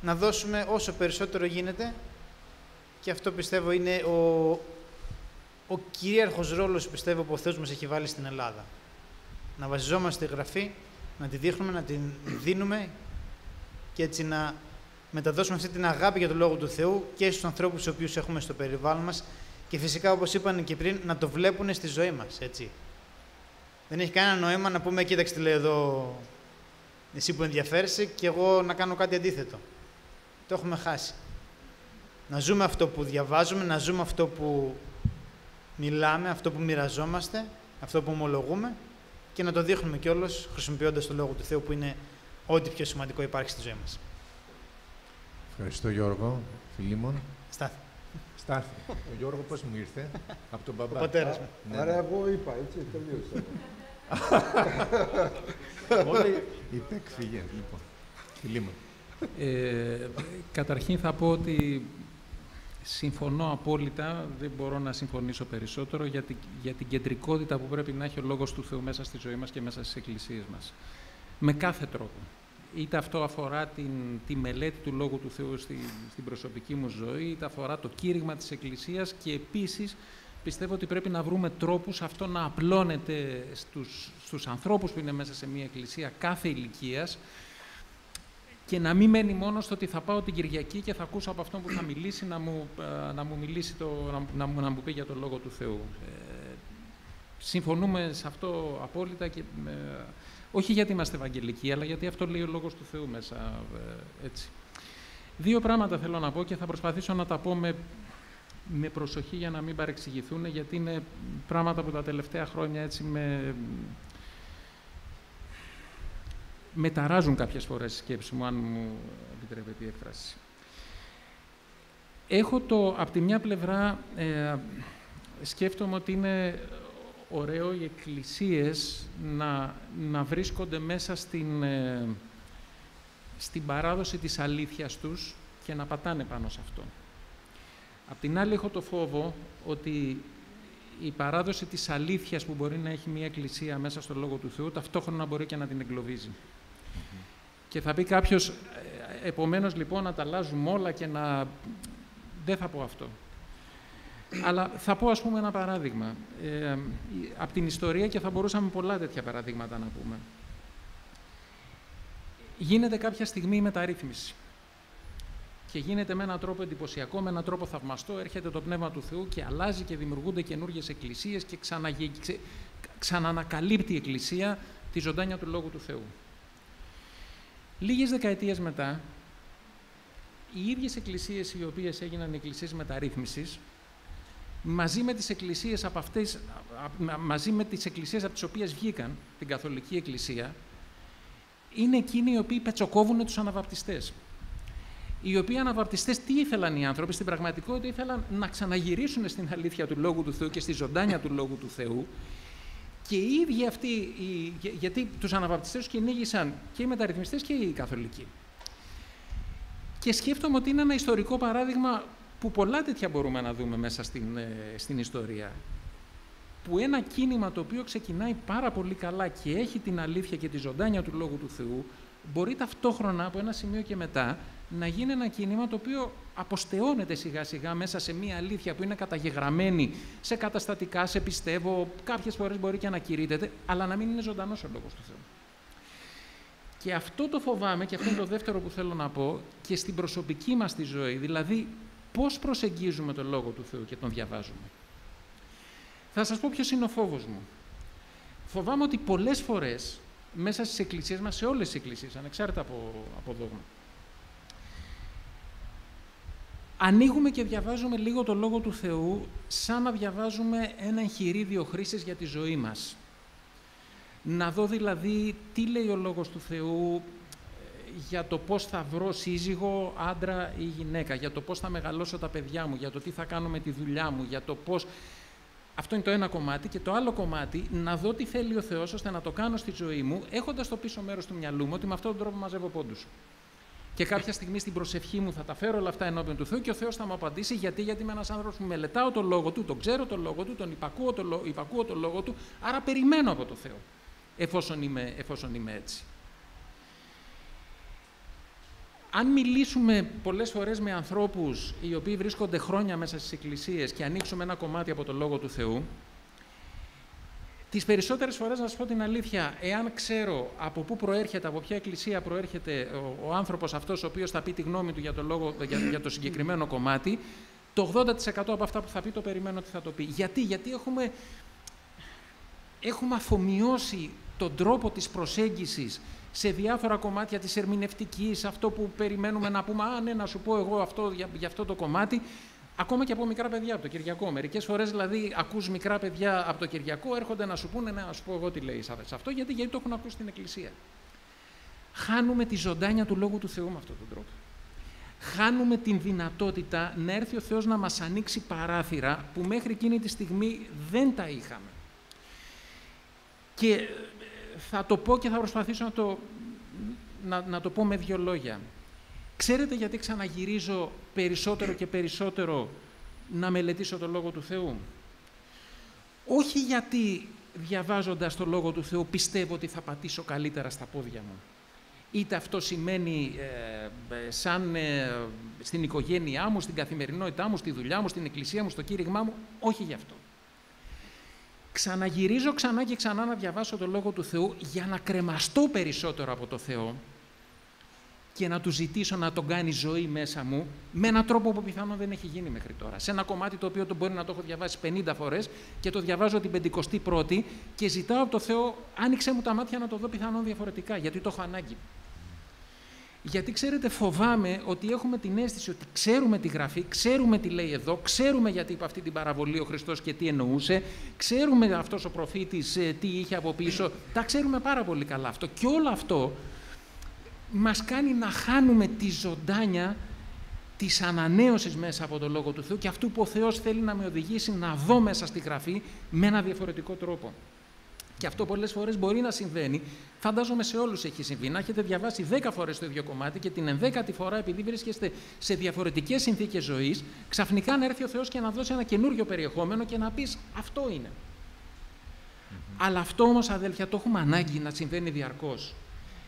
να δώσουμε όσο περισσότερο γίνεται και αυτό πιστεύω είναι ο κυρίαρχος ρόλος, πιστεύω, που ο Θεός μας έχει βάλει στην Ελλάδα. Να βασιζόμαστε στη Γραφή, να τη δείχνουμε, να την δίνουμε και έτσι να μεταδώσουμε αυτή την αγάπη για τον Λόγο του Θεού και στους ανθρώπους τους οποίους έχουμε στο περιβάλλον μας και φυσικά, όπως είπαν και πριν, να το βλέπουν στη ζωή μας, έτσι. Δεν έχει κανένα νόημα να πούμε, κοίταξε τι λέει εδώ εσύ που ενδιαφέρεσαι και εγώ να κάνω κάτι αντίθετο. Το έχουμε χάσει. Να ζούμε αυτό που διαβάζουμε, να ζούμε αυτό που μιλάμε, αυτό που μοιραζόμαστε, αυτό που ομολογούμε και να το δείχνουμε κιόλας χρησιμοποιώντας το Λόγο του Θεού που είναι ό,τι πιο σημαντικό υπάρχει στη ζωή μας. Ευχαριστώ, Γιώργο. Φιλίμων. Στάθη. Στάθη. Ο Γιώργο πώς μου ήρθε? Από τον μπαμπά. Ο πατέρας μου. Άρα εγώ είπα, έτσι, τελείωσα. Όλοι είπε εκφυγές, λοιπόν. Φιλίμων. Καταρχήν θα πω ότι συμφωνώ απόλυτα, δεν μπορώ να συμφωνήσω περισσότερο για την κεντρικότητα που πρέπει να έχει ο Λόγος του Θεού μέσα στη ζωή μας και μέσα στις εκκλησίες μας. Με κάθε τρόπο. Είτε αυτό αφορά τη μελέτη του Λόγου του Θεού στην προσωπική μου ζωή, είτε αφορά το κήρυγμα της Εκκλησίας και επίσης πιστεύω ότι πρέπει να βρούμε τρόπους αυτό να απλώνεται στους ανθρώπους που είναι μέσα σε μια εκκλησία κάθε ηλικίας και να μην μένει μόνο στο ότι θα πάω την Κυριακή και θα ακούσω από αυτόν που θα μιλήσει να μου μιλήσει, να μου πει για τον Λόγο του Θεού. Συμφωνούμε σε αυτό απόλυτα και όχι γιατί είμαστε Ευαγγελικοί, αλλά γιατί αυτό λέει ο Λόγος του Θεού μέσα έτσι. Δύο πράγματα θέλω να πω και θα προσπαθήσω να τα πω με προσοχή για να μην παρεξηγηθούν, γιατί είναι πράγματα που τα τελευταία χρόνια έτσι με ταράζουν κάποιες φορές στη σκέψη μου, αν μου επιτρέπεται η έκφραση. Έχω απ' τη μια πλευρά, σκέφτομαι ότι είναι ωραίο οι εκκλησίες να βρίσκονται μέσα στην παράδοση της αλήθειας τους και να πατάνε πάνω σε αυτό. Απ' την άλλη έχω το φόβο ότι η παράδοση της αλήθειας που μπορεί να έχει μια εκκλησία μέσα στο Λόγο του Θεού ταυτόχρονα μπορεί και να την εγκλωβίζει. Και θα πει κάποιος, επομένως λοιπόν να τα αλλάζουμε όλα και να... Δεν θα πω αυτό. Αλλά θα πω, ας πούμε, ένα παράδειγμα. Από την ιστορία και θα μπορούσαμε πολλά τέτοια παραδείγματα να πούμε. Γίνεται κάποια στιγμή η μεταρρύθμιση. Και γίνεται με έναν τρόπο εντυπωσιακό, με έναν τρόπο θαυμαστό, έρχεται το Πνεύμα του Θεού και αλλάζει και δημιουργούνται καινούργιες εκκλησίες και ξανανακαλύπτει η Εκκλησία τη ζωντάνια του Λόγου του Θεού. Λίγες δεκαετίες μετά, οι ίδιες εκκλησίες οι οποίες έγιναν εκκλησίες μεταρρύθμισης, μαζί με τις εκκλησίες από τις οποίες βγήκαν την Καθολική Εκκλησία, είναι εκείνοι οι οποίοι πετσοκόβουν τους αναβαπτιστές. Οι οποίοι αναβαπτιστές τι ήθελαν οι άνθρωποι? Στην πραγματικότητα ήθελαν να ξαναγυρίσουν στην αλήθεια του Λόγου του Θεού και στη ζωντάνια του Λόγου του Θεού Και οι ίδιοι αυτοί, γιατί τους αναβαπτιστές κυνήγησαν και οι μεταρρυθμιστές και οι καθολικοί. Και σκέφτομαι ότι είναι ένα ιστορικό παράδειγμα που πολλά τέτοια μπορούμε να δούμε μέσα στην ιστορία. Που ένα κίνημα το οποίο ξεκινάει πάρα πολύ καλά και έχει την αλήθεια και τη ζωντάνια του Λόγου του Θεού, μπορεί ταυτόχρονα από ένα σημείο και μετά να γίνει ένα κίνημα το οποίο αποστεώνεται σιγά σιγά μέσα σε μία αλήθεια που είναι καταγεγραμμένη σε καταστατικά, σε πιστεύω, κάποιες φορές μπορεί και να κηρύττεται, αλλά να μην είναι ζωντανός ο Λόγος του Θεού. Και αυτό το φοβάμαι, και αυτό είναι το δεύτερο που θέλω να πω, και στην προσωπική μας τη ζωή, δηλαδή πώς προσεγγίζουμε τον Λόγο του Θεού και τον διαβάζουμε. Θα σας πω ποιος είναι ο φόβος μου. Φοβάμαι ότι πολλές φορές μέσα στις εκκλησίες μας, σε όλες τις εκκλησίες, ανεξάρτητα από δόγμα, ανοίγουμε και διαβάζουμε λίγο το Λόγο του Θεού σαν να διαβάζουμε ένα εγχειρίδιο χρήσης για τη ζωή μας. Να δω δηλαδή τι λέει ο Λόγος του Θεού για το πώς θα βρω σύζυγο, άντρα ή γυναίκα, για το πώς θα μεγαλώσω τα παιδιά μου, για το τι θα κάνω με τη δουλειά μου, για το πώς... Αυτό είναι το ένα κομμάτι, και το άλλο κομμάτι, να δω τι θέλει ο Θεός ώστε να το κάνω στη ζωή μου, έχοντας το πίσω μέρος του μυαλού μου ότι με αυτόν τον τρόπο μαζεύω πόντους. Και κάποια στιγμή στην προσευχή μου θα τα φέρω όλα αυτά ενώπιον του Θεού και ο Θεός θα μου απαντήσει γιατί είμαι ένας άνθρωπος που μελετάω το Λόγο Του, τον ξέρω το Λόγο Του, τον υπακούω το Λόγο Του, άρα περιμένω από το Θεό, εφόσον είμαι έτσι. Αν μιλήσουμε πολλές φορές με ανθρώπους οι οποίοι βρίσκονται χρόνια μέσα στις εκκλησίες και ανοίξουμε ένα κομμάτι από το Λόγο του Θεού, τις περισσότερες φορές, να σας πω την αλήθεια, εάν ξέρω από πού προέρχεται, από ποια εκκλησία προέρχεται ο άνθρωπος αυτός ο οποίος θα πει τη γνώμη του για το, για το συγκεκριμένο κομμάτι, το 80% από αυτά που θα πει το περιμένω ότι θα το πει. Γιατί έχουμε αφομοιώσει τον τρόπο της προσέγγισης σε διάφορα κομμάτια της ερμηνευτικής, αυτό που περιμένουμε να πούμε, ναι, να σου πω εγώ αυτό για αυτό το κομμάτι, ακόμα και από μικρά παιδιά από το Κυριακό. Μερικές φορές δηλαδή ακούς μικρά παιδιά από το Κυριακό, έρχονται να σου πούνε, ναι, να σου πω εγώ τι λέει σε αυτό, γιατί το έχουν ακούσει στην Εκκλησία. Χάνουμε τη ζωντάνια του Λόγου του Θεού με αυτόν τον τρόπο. Χάνουμε την δυνατότητα να έρθει ο Θεός να μας ανοίξει παράθυρα που μέχρι εκείνη τη στιγμή δεν τα είχαμε. Και θα το πω και θα προσπαθήσω να το πω με δύο λόγια. Ξέρετε γιατί ξαναγυρίζω περισσότερο και περισσότερο να μελετήσω το Λόγο του Θεού? Όχι γιατί διαβάζοντας το Λόγο του Θεού πιστεύω ότι θα πατήσω καλύτερα στα πόδια μου. Είτε αυτό σημαίνει σαν στην οικογένειά μου, στην καθημερινότητά μου, στη δουλειά μου, στην εκκλησία μου, στο κήρυγμά μου. Όχι γι' αυτό. Ξαναγυρίζω ξανά και ξανά να διαβάσω το Λόγο του Θεού για να κρεμαστώ περισσότερο από το Θεό και να του ζητήσω να τον κάνει ζωή μέσα μου με έναν τρόπο που πιθανόν δεν έχει γίνει μέχρι τώρα. Σε ένα κομμάτι το οποίο μπορεί να το έχω διαβάσει 50 φορές και το διαβάζω την 51η και ζητάω από το Θεό, άνοιξε μου τα μάτια να το δω πιθανόν διαφορετικά, γιατί το έχω ανάγκη. Γιατί ξέρετε, φοβάμαι ότι έχουμε την αίσθηση ότι ξέρουμε τη Γραφή, ξέρουμε τι λέει εδώ, ξέρουμε γιατί είπε αυτή την παραβολή ο Χριστός και τι εννοούσε, ξέρουμε αυτός ο προφήτης τι είχε από πίσω, τα ξέρουμε πάρα πολύ καλά αυτό. Και όλο αυτό μας κάνει να χάνουμε τη ζωντάνια της ανανέωσης μέσα από τον Λόγο του Θεού και αυτού που ο Θεός θέλει να με οδηγήσει να δω μέσα στη Γραφή με ένα διαφορετικό τρόπο. Και αυτό πολλές φορές μπορεί να συμβαίνει, φαντάζομαι σε όλους έχει συμβεί, να έχετε διαβάσει 10 φορές το ίδιο κομμάτι και την 11η φορά, επειδή βρίσκεστε σε διαφορετικές συνθήκες ζωής, ξαφνικά να έρθει ο Θεός και να δώσει ένα καινούριο περιεχόμενο και να πεις αυτό είναι. Αλλά αυτό όμως, αδέλφια, το έχουμε ανάγκη να συμβαίνει διαρκώς.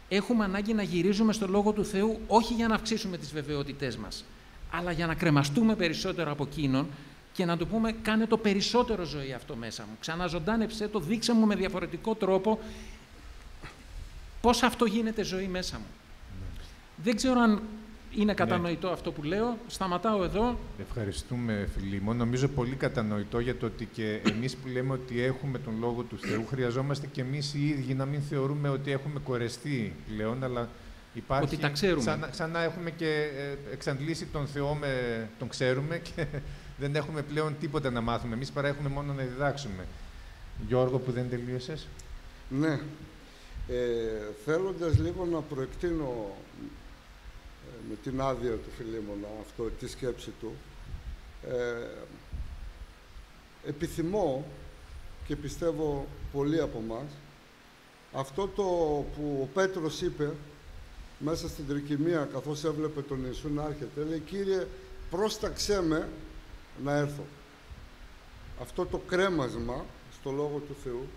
Έχουμε ανάγκη να γυρίζουμε στο Λόγο του Θεού όχι για να αυξήσουμε τις βεβαιότητές μας, αλλά για να κρεμαστούμε περισσότερο από εκείνον και να του πούμε κάνε το περισσότερο ζωή αυτό μέσα μου. Ξαναζωντάνεψε το, δείξε μου με διαφορετικό τρόπο πώς αυτό γίνεται ζωή μέσα μου. Δεν ξέρω αν είναι κατανοητό αυτό που λέω. Σταματάω εδώ. Ευχαριστούμε, Φιλίμων. Νομίζω πολύ κατανοητό για το ότι και εμείς που λέμε ότι έχουμε τον Λόγο του Θεού, χρειαζόμαστε και εμείς οι ίδιοι να μην θεωρούμε ότι έχουμε κορεστεί πλέον, αλλά υπάρχει ότι τα ξέρουμε. Σαν να έχουμε και εξαντλήσει τον Θεό, τον ξέρουμε και δεν έχουμε πλέον τίποτα να μάθουμε. Εμείς παρά έχουμε μόνο να διδάξουμε. Γιώργο, που δεν τελείωσες. Ναι. Θέλοντας λίγο να προεκτείνω με την άδεια του Φιλίμωνα αυτό, τη σκέψη του, επιθυμώ και πιστεύω πολλοί από εμάς, αυτό το που ο Πέτρος είπε μέσα στην τρικυμία, καθώς έβλεπε τον Ιησού να έρχεται, λέει: «Κύριε, πρόσταξέ με να έρθω». Αυτό το κρέμασμα στο Λόγο του Θεού,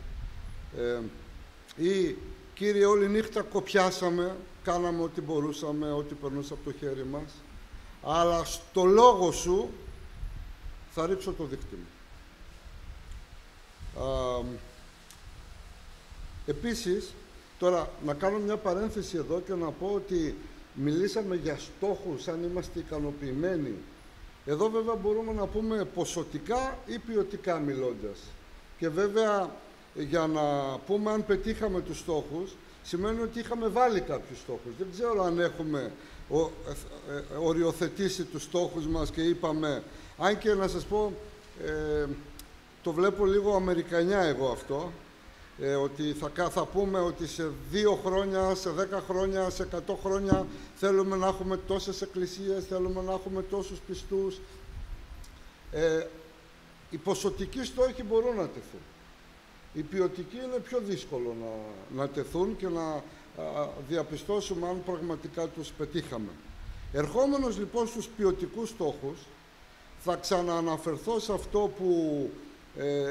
ή «Κύριε, όλη νύχτα κοπιάσαμε, κάναμε ό,τι μπορούσαμε, ό,τι περνούσε από το χέρι μας, αλλά στο Λόγο Σου θα ρίξω το δίχτυ μου». Επίσης, τώρα να κάνω μια παρένθεση εδώ και να πω ότι μιλήσαμε για στόχους, αν είμαστε ικανοποιημένοι. Εδώ βέβαια μπορούμε να πούμε ποσοτικά ή ποιοτικά μιλώντας. Και βέβαια για να πούμε αν πετύχαμε τους στόχους, σημαίνει ότι είχαμε βάλει κάποιους στόχους. Δεν ξέρω αν έχουμε οριοθετήσει τους στόχους μας και είπαμε, αν και να σας πω, το βλέπω λίγο αμερικανιά εγώ αυτό, ότι θα πούμε ότι σε 2 χρόνια, σε 10 χρόνια, σε 100 χρόνια θέλουμε να έχουμε τόσες εκκλησίες, θέλουμε να έχουμε τόσους πιστούς. Οι ποσοτικοί στόχοι μπορούν να τεθούν. Οι ποιοτικοί είναι πιο δύσκολο να τεθούν και να διαπιστώσουμε αν πραγματικά τους πετύχαμε. Ερχόμενος λοιπόν στους ποιοτικούς στόχους, θα ξανααναφερθώ σε αυτό που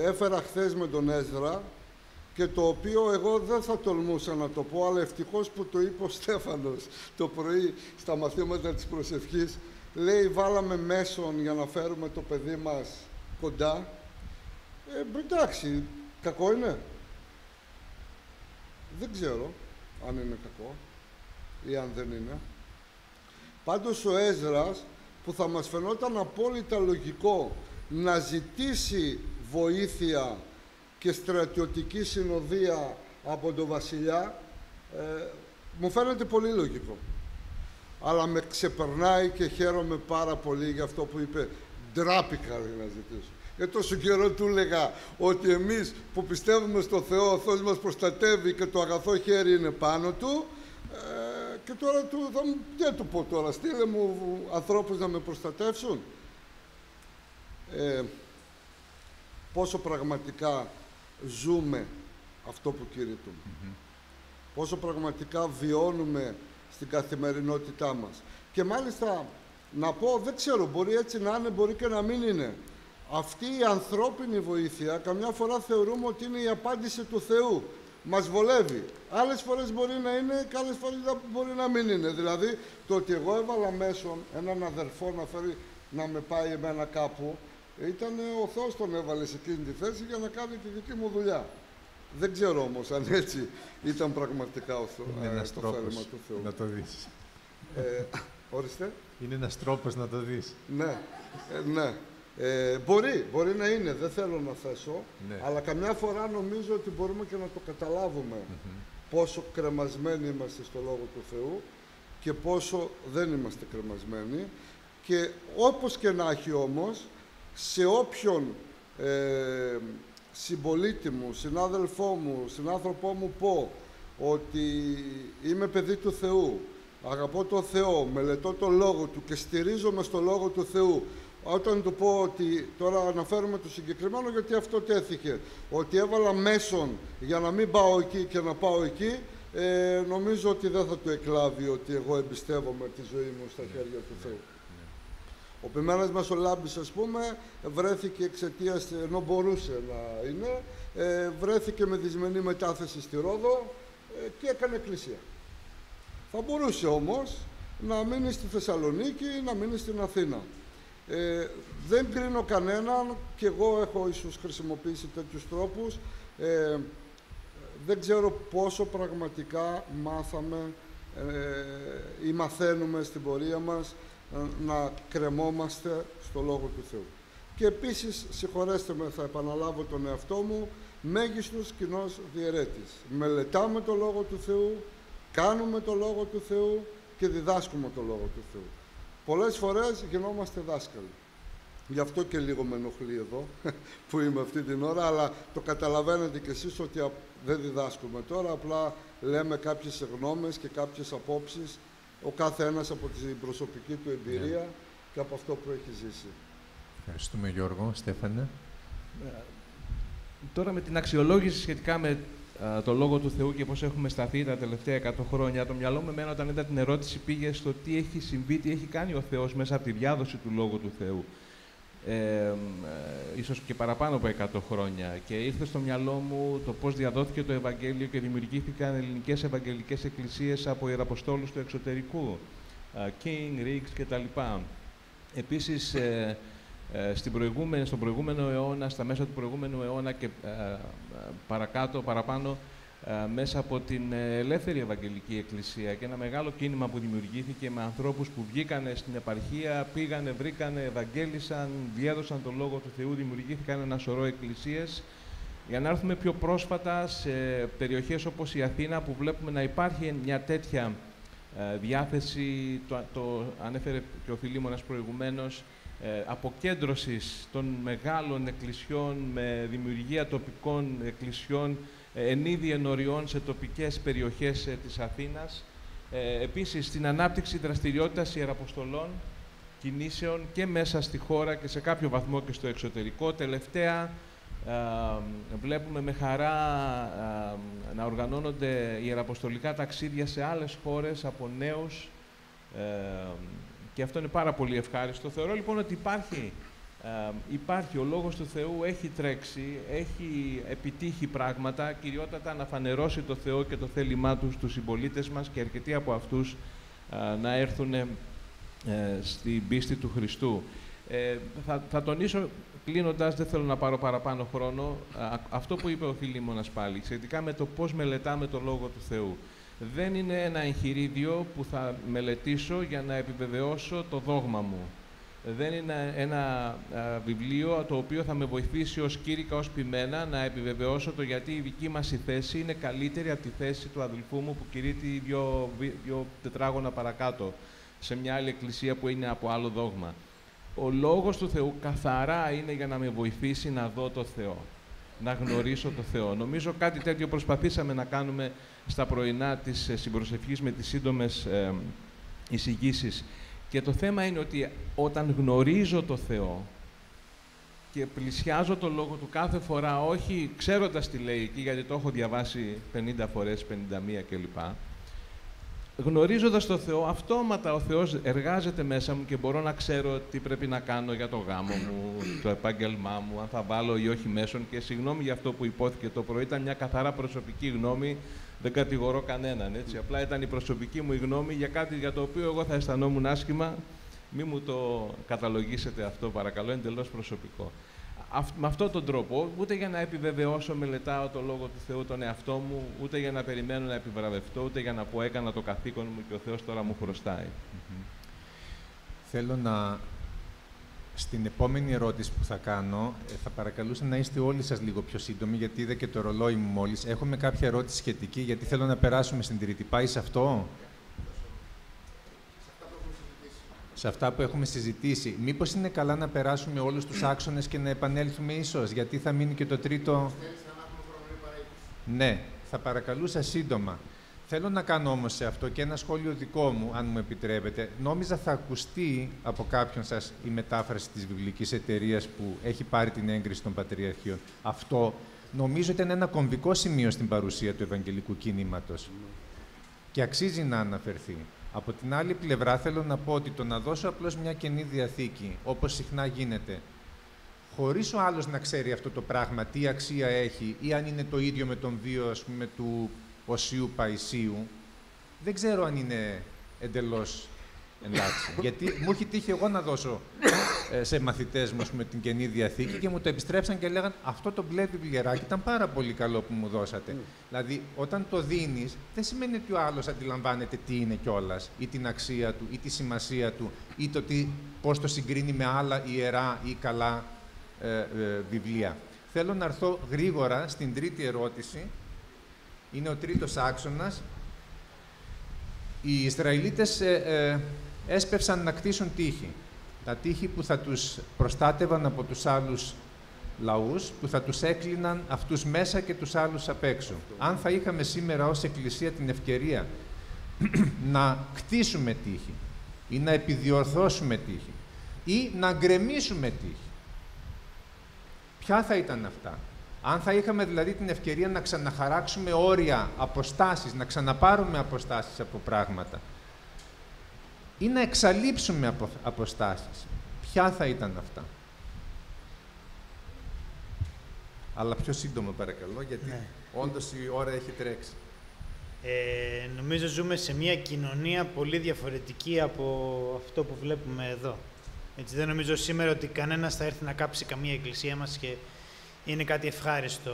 έφερα χθες με τον Έσδρα και το οποίο εγώ δεν θα τολμούσα να το πω, αλλά ευτυχώς που το είπε ο Στέφανος το πρωί στα μαθήματα της προσευχής. Λέει, βάλαμε μέσον για να φέρουμε το παιδί μας κοντά. Εντάξει, κακό είναι. Δεν ξέρω αν είναι κακό ή αν δεν είναι. Πάντως ο Έσδρας, που θα μας φαινόταν απόλυτα λογικό να ζητήσει βοήθεια και στρατιωτική συνοδεία από τον βασιλιά, μου φαίνεται πολύ λογικό. Αλλά με ξεπερνάει και χαίρομαι πάρα πολύ για αυτό που είπε. Ντράπηκα να ζητήσω. Για τόσο καιρό του έλεγα ότι εμείς που πιστεύουμε στο Θεό, ο Θεός μας προστατεύει και το αγαθό χέρι είναι πάνω του, και τώρα τι του πω τώρα, στείλε μου ανθρώπους να με προστατεύσουν. Πόσο πραγματικά ζούμε αυτό που κηρύττουμε. Πόσο πραγματικά βιώνουμε στην καθημερινότητά μας. Και μάλιστα, να πω, δεν ξέρω, μπορεί έτσι να είναι, μπορεί και να μην είναι. Αυτή η ανθρώπινη βοήθεια, καμιά φορά θεωρούμε ότι είναι η απάντηση του Θεού. Μας βολεύει. Άλλες φορές μπορεί να είναι και άλλες φορές μπορεί να μην είναι. Δηλαδή, το ότι εγώ έβαλα μέσον έναν αδερφό να με πάει εμένα κάπου, ήταν ο Θεός τον έβαλε σε εκείνη τη θέση για να κάνει τη δική μου δουλειά. Δεν ξέρω όμως αν έτσι ήταν πραγματικά το θέλημα του Θεού. Να το δεις. Ορίστε. Είναι ένας τρόπος να το δεις. Ναι, ναι. Μπορεί να είναι, δεν θέλω να θέσω, ναι. Αλλά καμιά φορά νομίζω ότι μπορούμε και να το καταλάβουμε πόσο κρεμασμένοι είμαστε στο Λόγο του Θεού και πόσο δεν είμαστε κρεμασμένοι. Και όπως και να έχει όμως, σε όποιον συμπολίτη μου, συνάδελφό μου, συνάνθρωπό μου πω ότι είμαι παιδί του Θεού, αγαπώ τον Θεό, μελετώ τον Λόγο Του και στηρίζομαι στο Λόγο του Θεού, όταν του πω ότι, τώρα αναφέρουμε το συγκεκριμένο γιατί αυτό τέθηκε, ότι έβαλα μέσον για να μην πάω εκεί και να πάω εκεί, νομίζω ότι δεν θα το εκλάβει ότι εγώ εμπιστεύομαι τη ζωή μου στα χέρια του Θεού. Ο ποιμένας μας ο Λάμπης, ας πούμε, βρέθηκε εξαιτίας, ενώ μπορούσε να είναι, βρέθηκε με δυσμενή μετάθεση στη Ρόδο και έκανε εκκλησία. Θα μπορούσε όμως να μείνει στη Θεσσαλονίκη ή να μείνει στην Αθήνα. Δεν κρίνω κανέναν, και εγώ έχω ίσως χρησιμοποιήσει τέτοιους τρόπους. Δεν ξέρω πόσο πραγματικά μάθαμε ή μαθαίνουμε στην πορεία μας να κρεμόμαστε στο Λόγο του Θεού. Και επίσης, συγχωρέστε με, θα επαναλάβω τον εαυτό μου, μέγιστος κοινός διαιρέτης. Μελετάμε το Λόγο του Θεού, κάνουμε το Λόγο του Θεού και διδάσκουμε το Λόγο του Θεού. Πολλές φορές γινόμαστε δάσκαλοι. Γι' αυτό και λίγο με ενοχλεί εδώ που είμαι αυτή την ώρα, αλλά το καταλαβαίνετε κι εσείς ότι δεν διδάσκουμε τώρα, απλά λέμε κάποιες γνώμες και κάποιες απόψεις, ο κάθε ένας από την προσωπική του εμπειρία και από αυτό που έχει ζήσει. Ευχαριστούμε, Γιώργο. Στέφανε. Τώρα με την αξιολόγηση σχετικά με το Λόγο του Θεού και πώς έχουμε σταθεί τα τελευταία 100 χρόνια, το μυαλό μου εμένα όταν είδα την ερώτηση πήγε στο τι έχει συμβεί, τι έχει κάνει ο Θεός μέσα από τη διάδοση του Λόγου του Θεού. Ίσως και παραπάνω από 100 χρόνια. Και ήρθε στο μυαλό μου το πώς διαδόθηκε το Ευαγγέλιο και δημιουργήθηκαν ελληνικές ευαγγελικές εκκλησίες από ιεραποστόλους του εξωτερικού, King, Riggs κτλ. Επίσης, στον προηγούμενο αιώνα, στα μέσα του προηγούμενου αιώνα και παραπάνω, μέσα από την ελεύθερη Ευαγγελική Εκκλησία και ένα μεγάλο κίνημα που δημιουργήθηκε με ανθρώπους που βγήκανε στην επαρχία, πήγανε, βρήκανε, ευαγγέλισαν, διέδωσαν τον Λόγο του Θεού, δημιουργήθηκαν ένα σωρό εκκλησίες. Για να έρθουμε πιο πρόσφατα σε περιοχές όπως η Αθήνα, που βλέπουμε να υπάρχει μια τέτοια διάθεση, το ανέφερε και ο Φιλίμωνας προηγουμένως, αποκέντρωσης των μεγάλων εκκλησιών με δημιουργία τοπικών εκκλησιών εν είδη ενωριών σε τοπικές περιοχές της Αθήνας. Επίσης, στην ανάπτυξη δραστηριότητας ιεραποστολών, κινήσεων και μέσα στη χώρα και σε κάποιο βαθμό και στο εξωτερικό. Τελευταία, βλέπουμε με χαρά να οργανώνονται ιεραποστολικά ταξίδια σε άλλες χώρες από νέους και αυτό είναι πάρα πολύ ευχάριστο. Θεωρώ λοιπόν ότι υπάρχει ο Λόγος του Θεού, έχει τρέξει, έχει επιτύχει πράγματα, κυριότατα να φανερώσει το Θεό και το θέλημά του στους συμπολίτες μας και αρκετοί από αυτούς να έρθουν στην πίστη του Χριστού. Θα τονίσω, κλείνοντας, δεν θέλω να πάρω παραπάνω χρόνο, αυτό που είπε ο Φιλίμωνας πάλι, σχετικά με το πώς μελετάμε το Λόγο του Θεού. Δεν είναι ένα εγχειρίδιο που θα μελετήσω για να επιβεβαιώσω το δόγμα μου. Δεν είναι ένα βιβλίο το οποίο θα με βοηθήσει ως κήρυκα, ως ποιμένα, να επιβεβαιώσω το γιατί η δική μας η θέση είναι καλύτερη από τη θέση του αδελφού μου που κηρύττει δύο τετράγωνα παρακάτω, σε μια άλλη εκκλησία που είναι από άλλο δόγμα. Ο Λόγος του Θεού καθαρά είναι για να με βοηθήσει να δω το Θεό, να γνωρίσω το Θεό. Νομίζω κάτι τέτοιο προσπαθήσαμε να κάνουμε στα πρωινά της συμπροσευχής με τις σύντομες εισηγήσεις. Και το θέμα είναι ότι όταν γνωρίζω το Θεό και πλησιάζω το Λόγο του κάθε φορά, όχι ξέροντας τι λέει εκεί, γιατί το έχω διαβάσει 50 φορές, 51 κλπ. Γνωρίζοντας το Θεό, αυτόματα ο Θεός εργάζεται μέσα μου και μπορώ να ξέρω τι πρέπει να κάνω για το γάμο μου, το επάγγελμά μου, αν θα βάλω ή όχι μέσον. Και συγγνώμη για αυτό που υπόθηκε το πρωί, ήταν μια καθαρά προσωπική γνώμη, δεν κατηγορώ κανέναν, έτσι. Απλά ήταν η προσωπική μου γνώμη για κάτι για το οποίο εγώ θα αισθανόμουν άσχημα. Μη μου το καταλογίσετε αυτό, παρακαλώ, εντελώς προσωπικό. Με αυτόν τον τρόπο, ούτε για να επιβεβαιώσω, μελετάω το Λόγο του Θεού τον εαυτό μου, ούτε για να περιμένω να επιβραβευτώ, ούτε για να πω έκανα το καθήκον μου και ο Θεός τώρα μου χρωστάει. Θέλω να... Στην επόμενη ερώτηση που θα κάνω, θα παρακαλούσα να είστε όλοι σας λίγο πιο σύντομοι, γιατί είδα και το ρολόι μου μόλις. Έχουμε κάποια ερώτηση σχετική, γιατί θέλω να περάσουμε στην τρίτη. Πάει σε αυτό? Σε αυτά που έχουμε συζητήσει. Μήπως είναι καλά να περάσουμε όλους τους άξονες και να επανέλθουμε ίσως, γιατί θα μείνει και το τρίτο... Ναι, θα παρακαλούσα σύντομα. Θέλω να κάνω όμως σε αυτό και ένα σχόλιο δικό μου, αν μου επιτρέπετε. Νόμιζα θα ακουστεί από κάποιον σας η μετάφραση της βιβλικής εταιρείας που έχει πάρει την έγκριση των Πατριαρχείων. Αυτό νομίζω ήταν ένα κομβικό σημείο στην παρουσία του Ευαγγελικού κινήματος και αξίζει να αναφερθεί. Από την άλλη πλευρά θέλω να πω ότι το να δώσω απλώς μια Καινή Διαθήκη, όπως συχνά γίνεται, χωρίς ο άλλος να ξέρει αυτό το πράγμα, τι αξία έχει ή αν είναι το ίδιο με τον βίο, ας πούμε, του Οσίου Παϊσίου, δεν ξέρω αν είναι εντελώς εντάξει. Γιατί μου έχει τύχει εγώ να δώσω σε μαθητές μου, ας πούμε, την Καινή Διαθήκη και μου το επιστρέψαν και λέγαν αυτό το μπλε βιβλιεράκι ήταν πάρα πολύ καλό που μου δώσατε. Δηλαδή, όταν το δίνεις, δεν σημαίνει ότι ο άλλος αντιλαμβάνεται τι είναι κιόλας, ή την αξία του, ή τη σημασία του, ή το πώς το συγκρίνει με άλλα ιερά ή καλά βιβλία. Θέλω να έρθω γρήγορα στην τρίτη ερώτηση. Είναι ο τρίτος άξονας. Οι Ισραηλίτες έσπευσαν να κτίσουν τείχη. Τα τείχη που θα τους προστάτευαν από τους άλλους λαούς, που θα τους έκλειναν αυτούς μέσα και τους άλλους απ' έξω. Αν θα είχαμε σήμερα ως Εκκλησία την ευκαιρία να κτίσουμε τείχη ή να επιδιορθώσουμε τείχη ή να γκρεμίσουμε τείχη, ποια θα ήταν αυτά? Αν θα είχαμε δηλαδή την ευκαιρία να ξαναχαράξουμε όρια, αποστάσεις, να ξαναπάρουμε αποστάσεις από πράγματα ή να εξαλείψουμε αποστάσεις, ποια θα ήταν αυτά? Αλλά πιο σύντομα παρακαλώ, γιατί όντως η ώρα έχει τρέξει. Νομίζω ζούμε σε μια κοινωνία πολύ διαφορετική από αυτό που βλέπουμε εδώ. Έτσι, δεν νομίζω σήμερα ότι κανένας θα έρθει να κάψει καμία εκκλησία μας και είναι κάτι ευχάριστο.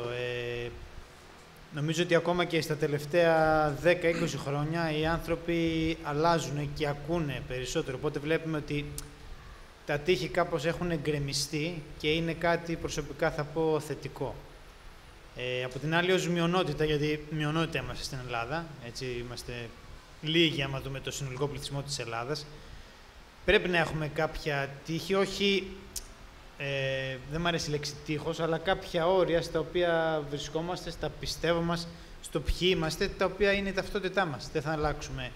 Νομίζω ότι ακόμα και στα τελευταία 10-20 χρόνια οι άνθρωποι αλλάζουν και ακούνε περισσότερο. Οπότε βλέπουμε ότι τα τείχη κάπως έχουν εγκρεμιστεί και είναι κάτι προσωπικά θα πω θετικό. Από την άλλη ως μειονότητα, γιατί μειονότητα είμαστε στην Ελλάδα, έτσι είμαστε λίγοι άμα δούμε το συνολικό πληθυσμό της Ελλάδας, πρέπει να έχουμε κάποια τείχη, όχι, δεν μου αρέσει η λέξη τείχος, αλλά κάποια όρια στα οποία βρισκόμαστε, στα πιστεύω μας, στο ποιοι είμαστε, τα οποία είναι η ταυτότητά μας. Δεν θα αλλάξουμε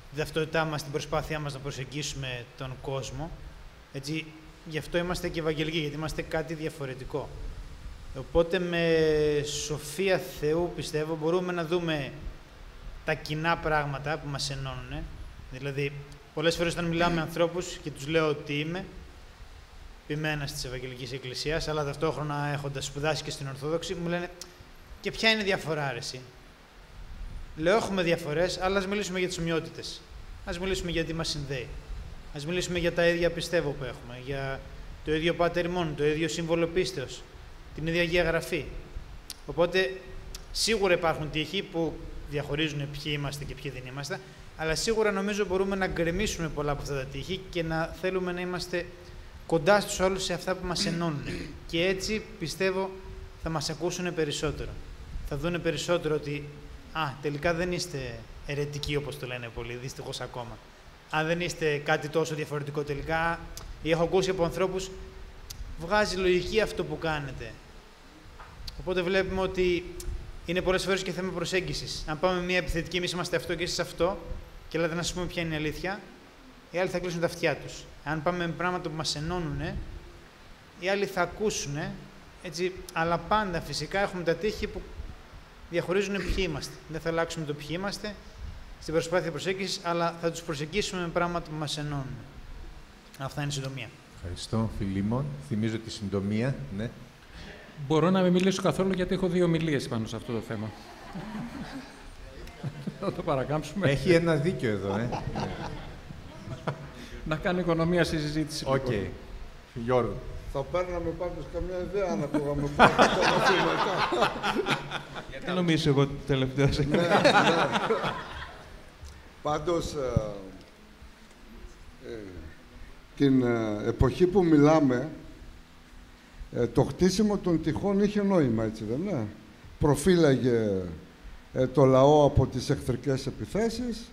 την ταυτότητά μας, την προσπάθειά μας να προσεγγίσουμε τον κόσμο. Έτσι, γι' αυτό είμαστε και Ευαγγελικοί, γιατί είμαστε κάτι διαφορετικό. Οπότε με σοφία Θεού, πιστεύω, μπορούμε να δούμε τα κοινά πράγματα που μας ενώνουν. Δηλαδή, πολλές φορές όταν μιλάμε με ανθρώπους και τους λέω ότι είμαι ποιμένας της Ευαγγελικής Εκκλησίας, αλλά ταυτόχρονα έχοντας σπουδάσει και στην Ορθόδοξη, μου λένε «Και ποια είναι η διαφορά, ρε εσύ?» Λέω «Έχουμε διαφορές, αλλά ας μιλήσουμε για τις ομοιότητες. Ας μιλήσουμε για τι μας συνδέει. Ας μιλήσουμε για τα ίδια πιστεύω που έχουμε, για το ίδιο Πάτερ ημών, το ίδιο σύμβολο πίστεως, την ίδια Αγία Γραφή». Οπότε, σίγουρα υπάρχουν τείχοι που διαχωρίζουν ποιοι είμαστε και ποιοι δεν είμαστε, αλλά σίγουρα νομίζω μπορούμε να γκρεμίσουμε πολλά από αυτά τα τείχη και να θέλουμε να είμαστε κοντά στους άλλους σε αυτά που μας ενώνουν. Και έτσι, πιστεύω, θα μας ακούσουν περισσότερο. Θα δούνε περισσότερο ότι τελικά δεν είστε αιρετικοί όπως το λένε πολλοί, δυστυχώς ακόμα. Αν δεν είστε κάτι τόσο διαφορετικό τελικά, ή έχω ακούσει από ανθρώπους, βγάζει λογική αυτό που κάνετε. Οπότε βλέπουμε ότι είναι πολλές φορές και θέμα προσέγγισης. Αν πάμε με μια επιθετική, εμείς είμαστε αυτό και εσείς αυτό, και λέτε να σας πούμε ποια είναι η αλήθεια, οι άλλοι θα κλείσουν τα αυτιά τους. Αν πάμε με πράγματα που μας ενώνουν, οι άλλοι θα ακούσουν, έτσι, αλλά πάντα φυσικά έχουμε τα τείχη που διαχωρίζουν ποιοι είμαστε. Δεν θα αλλάξουμε το ποιοι είμαστε στην προσπάθεια προσέγγισης, αλλά θα τους προσεγγίσουμε με πράγματα που μας ενώνουν. Αυτά είναι η συντομία. Ευχαριστώ, Φιλίμων. Θυμίζω τη συντομία. Ναι. Μπορώ να μην μιλήσω καθόλου, γιατί έχω 2 ομιλίες πάνω σε αυτό το θέμα. Θα το παρακάμψουμε. Έχει ένα δίκιο εδώ, Να κάνω οικονομία στη συζήτηση. Οκ. Γιώργο. Θα παίρναμε πάντως καμιά ιδέα αν ακούγαμε που θα μετά. Γιατί νομίζω εγώ τελευταίος. Πάντως, την εποχή που μιλάμε, το χτίσιμο των τυχών είχε νόημα, έτσι δεν είναι? Προφύλαγε το λαό από τις εχθρικές επιθέσεις.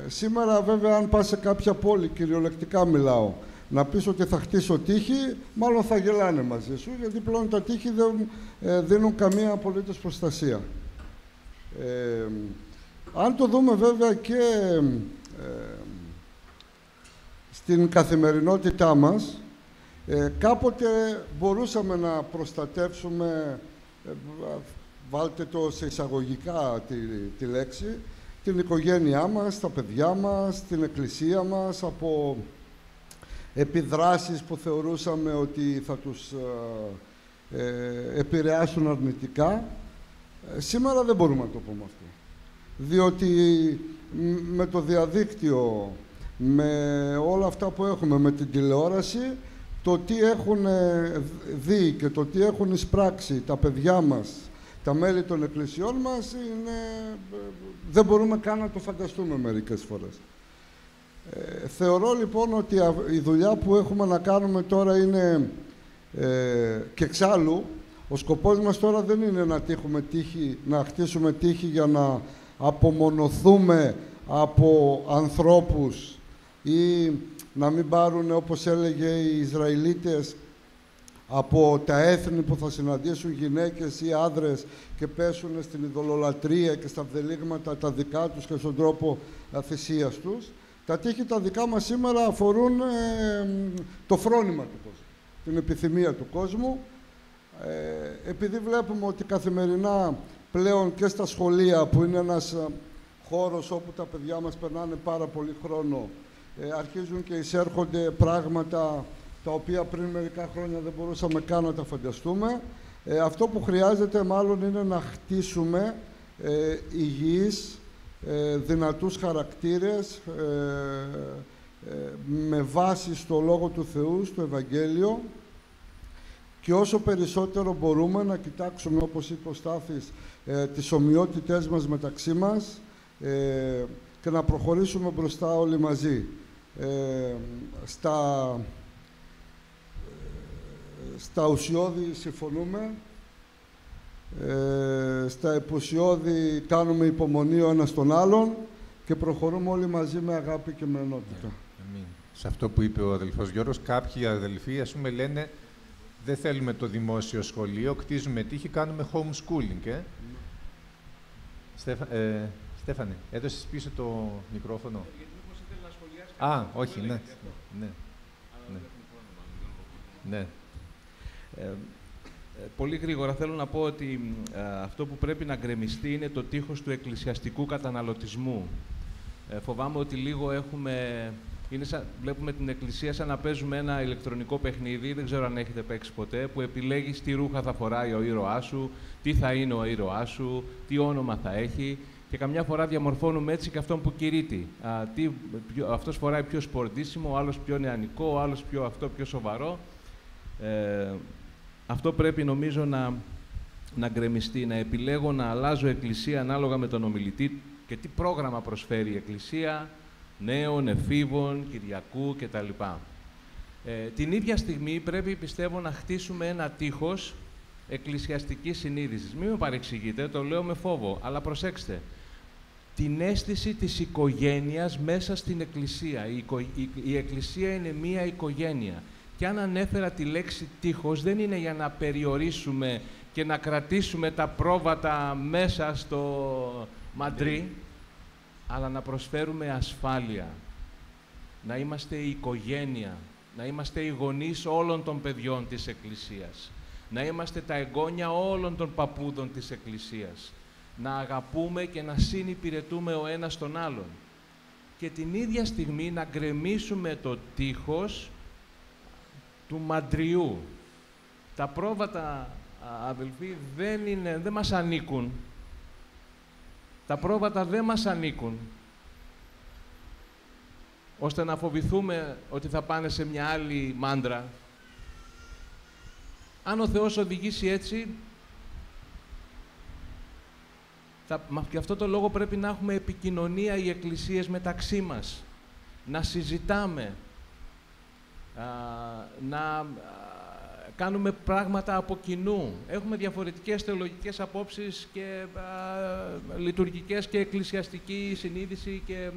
Σήμερα, βέβαια, αν πας σε κάποια πόλη, κυριολεκτικά μιλάω, να πεις ότι θα χτίσω τείχη, μάλλον θα γελάνε μαζί σου, γιατί πλέον τα τείχη δεν δίνουν καμία απολύτως προστασία. Αν το δούμε βέβαια και στην καθημερινότητά μας, κάποτε μπορούσαμε να προστατεύσουμε, βάλτε το σε εισαγωγικά τη λέξη, την οικογένειά μας, τα παιδιά μας, την εκκλησία μας, από επιδράσεις που θεωρούσαμε ότι θα τους επηρεάσουν αρνητικά. Σήμερα δεν μπορούμε να το πούμε αυτό. Διότι με το διαδίκτυο, με όλα αυτά που έχουμε, με την τηλεόραση, το τι έχουν δει και το τι έχουν εισπράξει τα παιδιά μας, τα μέλη των εκκλησιών μας, δεν μπορούμε καν να το φανταστούμε μερικές φορές. Θεωρώ λοιπόν ότι η δουλειά που έχουμε να κάνουμε τώρα είναι και εξάλλου, ο σκοπός μας τώρα δεν είναι να χτίσουμε τείχη για να απομονωθούμε από ανθρώπους ή να μην πάρουν, όπως έλεγε οι Ισραηλίτες, από τα έθνη που θα συναντήσουν γυναίκες ή άντρες και πέσουν στην ειδωλολατρία και στα βδελίγματα τα δικά τους και στον τρόπο θυσίας τους. Τα τείχη τα δικά μας σήμερα αφορούν το φρόνημα του κόσμου, την επιθυμία του κόσμου, Επειδή βλέπουμε ότι καθημερινά πλέον και στα σχολεία, που είναι ένας χώρος όπου τα παιδιά μας περνάνε πάρα πολύ χρόνο, αρχίζουν και εισέρχονται πράγματα τα οποία πριν μερικά χρόνια δεν μπορούσαμε καν να τα φανταστούμε. Αυτό που χρειάζεται μάλλον είναι να χτίσουμε υγιείς, δυνατούς χαρακτήρες, με βάση στο Λόγο του Θεού, στο Ευαγγέλιο, και όσο περισσότερο μπορούμε να κοιτάξουμε, όπως είπε ο Στάθης, τις ομοιότητές μας μεταξύ μας και να προχωρήσουμε μπροστά όλοι μαζί. Στα ουσιώδη συμφωνούμε, στα επουσιώδη κάνουμε υπομονή ο ένας τον άλλον και προχωρούμε όλοι μαζί με αγάπη και με ενότητα. Σε αυτό που είπε ο αδελφός Γιώργος, κάποιοι αδελφοί, ας πούμε, λένε δεν θέλουμε το δημόσιο σχολείο, κτίζουμε τύχη, κάνουμε homeschooling. Στέφανε, έδωσες πίσω το μικρόφωνο. Όχι, ναι. Ναι. Πολύ γρήγορα θέλω να πω ότι αυτό που πρέπει να γκρεμιστεί είναι το τείχος του εκκλησιαστικού καταναλωτισμού. Φοβάμαι ότι λίγο βλέπουμε την εκκλησία σαν να παίζουμε ένα ηλεκτρονικό παιχνίδι, δεν ξέρω αν έχετε παίξει ποτέ, που επιλέγεις τι ρούχα θα φοράει ο ήρωάς σου, τι θα είναι ο ήρωάς σου, τι όνομα θα έχει, και καμιά φορά διαμορφώνουμε έτσι και αυτόν που κηρύττει. Αυτός φοράει πιο σπορτίσιμο, ο άλλος πιο νεανικό, ο άλλος πιο σοβαρό. Αυτό πρέπει, νομίζω, να γκρεμιστεί, να επιλέγω να αλλάζω εκκλησία ανάλογα με τον ομιλητή και τι πρόγραμμα προσφέρει η εκκλησία, νέων, εφήβων, Κυριακού κτλ. Την ίδια στιγμή πρέπει, πιστεύω, να χτίσουμε ένα τείχος εκκλησιαστικής συνείδησης. Μην με παρεξηγείτε, το λέω με φόβο, αλλά προσέξτε. Την αίσθηση της οικογένειας μέσα στην εκκλησία. Η εκκλησία είναι μία οικογένεια. Και αν ανέφερα τη λέξη τείχος, δεν είναι για να περιορίσουμε και να κρατήσουμε τα πρόβατα μέσα στο μαντρί, αλλά να προσφέρουμε ασφάλεια. Να είμαστε η οικογένεια, να είμαστε οι γονείς όλων των παιδιών της εκκλησίας. Να είμαστε τα εγγόνια όλων των παππούδων της εκκλησίας. Να αγαπούμε και να συνυπηρετούμε ο ένας τον άλλον. Και την ίδια στιγμή να γκρεμίσουμε το τείχος του μαντριού. Τα πρόβατα, αδελφοί, δεν μας ανήκουν. Τα πρόβατα δεν μας ανήκουν, ώστε να φοβηθούμε ότι θα πάνε σε μια άλλη μάντρα. Αν ο Θεός οδηγήσει έτσι, και αυτό το λόγο πρέπει να έχουμε επικοινωνία οι εκκλησίες μεταξύ μας. Να συζητάμε, να κάνουμε πράγματα από κοινού. Έχουμε διαφορετικές θεολογικές απόψεις και λειτουργικές και εκκλησιαστική συνείδηση και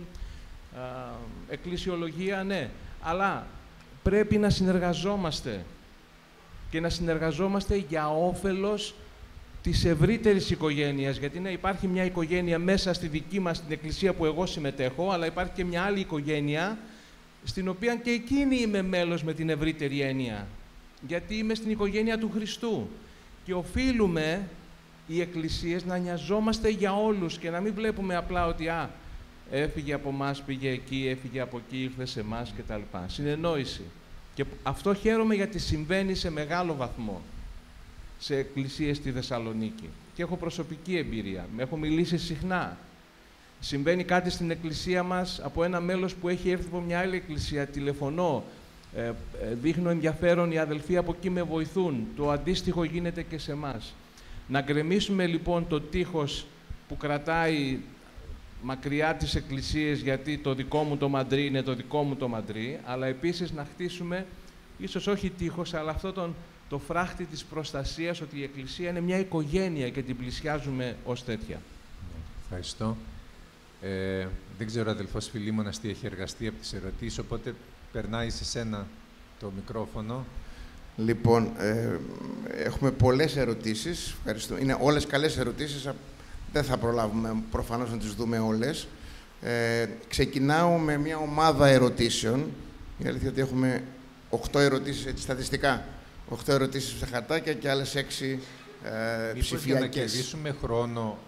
εκκλησιολογία, ναι. Αλλά πρέπει να συνεργαζόμαστε και να συνεργαζόμαστε για όφελος της ευρύτερης οικογένειας. Γιατί ναι, υπάρχει μια οικογένεια μέσα στη δική μας την εκκλησία που εγώ συμμετέχω, αλλά υπάρχει και μια άλλη οικογένεια στην οποία και εκείνη είμαι μέλος με την ευρύτερη έννοια. Γιατί είμαι στην οικογένεια του Χριστού. Και οφείλουμε οι εκκλησίες να νοιαζόμαστε για όλους και να μην βλέπουμε απλά ότι έφυγε από εμάς, πήγε εκεί, έφυγε από εκεί, ήρθε σε εμάς κτλ. Συνεννόηση. Και αυτό χαίρομαι γιατί συμβαίνει σε μεγάλο βαθμό σε εκκλησίες στη Θεσσαλονίκη. Και έχω προσωπική εμπειρία. Με έχω μιλήσει συχνά. Συμβαίνει κάτι στην εκκλησία μας από ένα μέλος που έχει έρθει από μια άλλη εκκλησία. Τηλεφωνώ, δείχνω ενδιαφέρον, οι αδελφοί από εκεί με βοηθούν. Το αντίστοιχο γίνεται και σε εμάς. Να γκρεμίσουμε λοιπόν το τείχος που κρατάει μακριά τις εκκλησίες, γιατί το δικό μου το μαντρί είναι το δικό μου το μαντρί, αλλά επίσης να χτίσουμε, ίσως όχι τείχος, αλλά αυτό το φράχτη της προστασίας, ότι η εκκλησία είναι μια οικογένεια και την πλησιάζουμε ως τέτοια. Ευχαριστώ. Δεν ξέρω, αδελφός Φιλίμωνας, τι έχει εργαστεί από τις ερωτήσεις, οπότε περνάει σε σένα το μικρόφωνο. Λοιπόν, έχουμε πολλές ερωτήσεις. Ευχαριστώ. Είναι όλες καλές ερωτήσεις. Δεν θα προλάβουμε προφανώς να τις δούμε όλες. Ξεκινάω με μια ομάδα ερωτήσεων. Η αλήθεια είναι ότι έχουμε 8 ερωτήσεις, έτσι, στατιστικά. 8 ερωτήσεις στα χαρτάκια και άλλες 6 ψηφιακές. Για να κερδίσουμε χρόνο,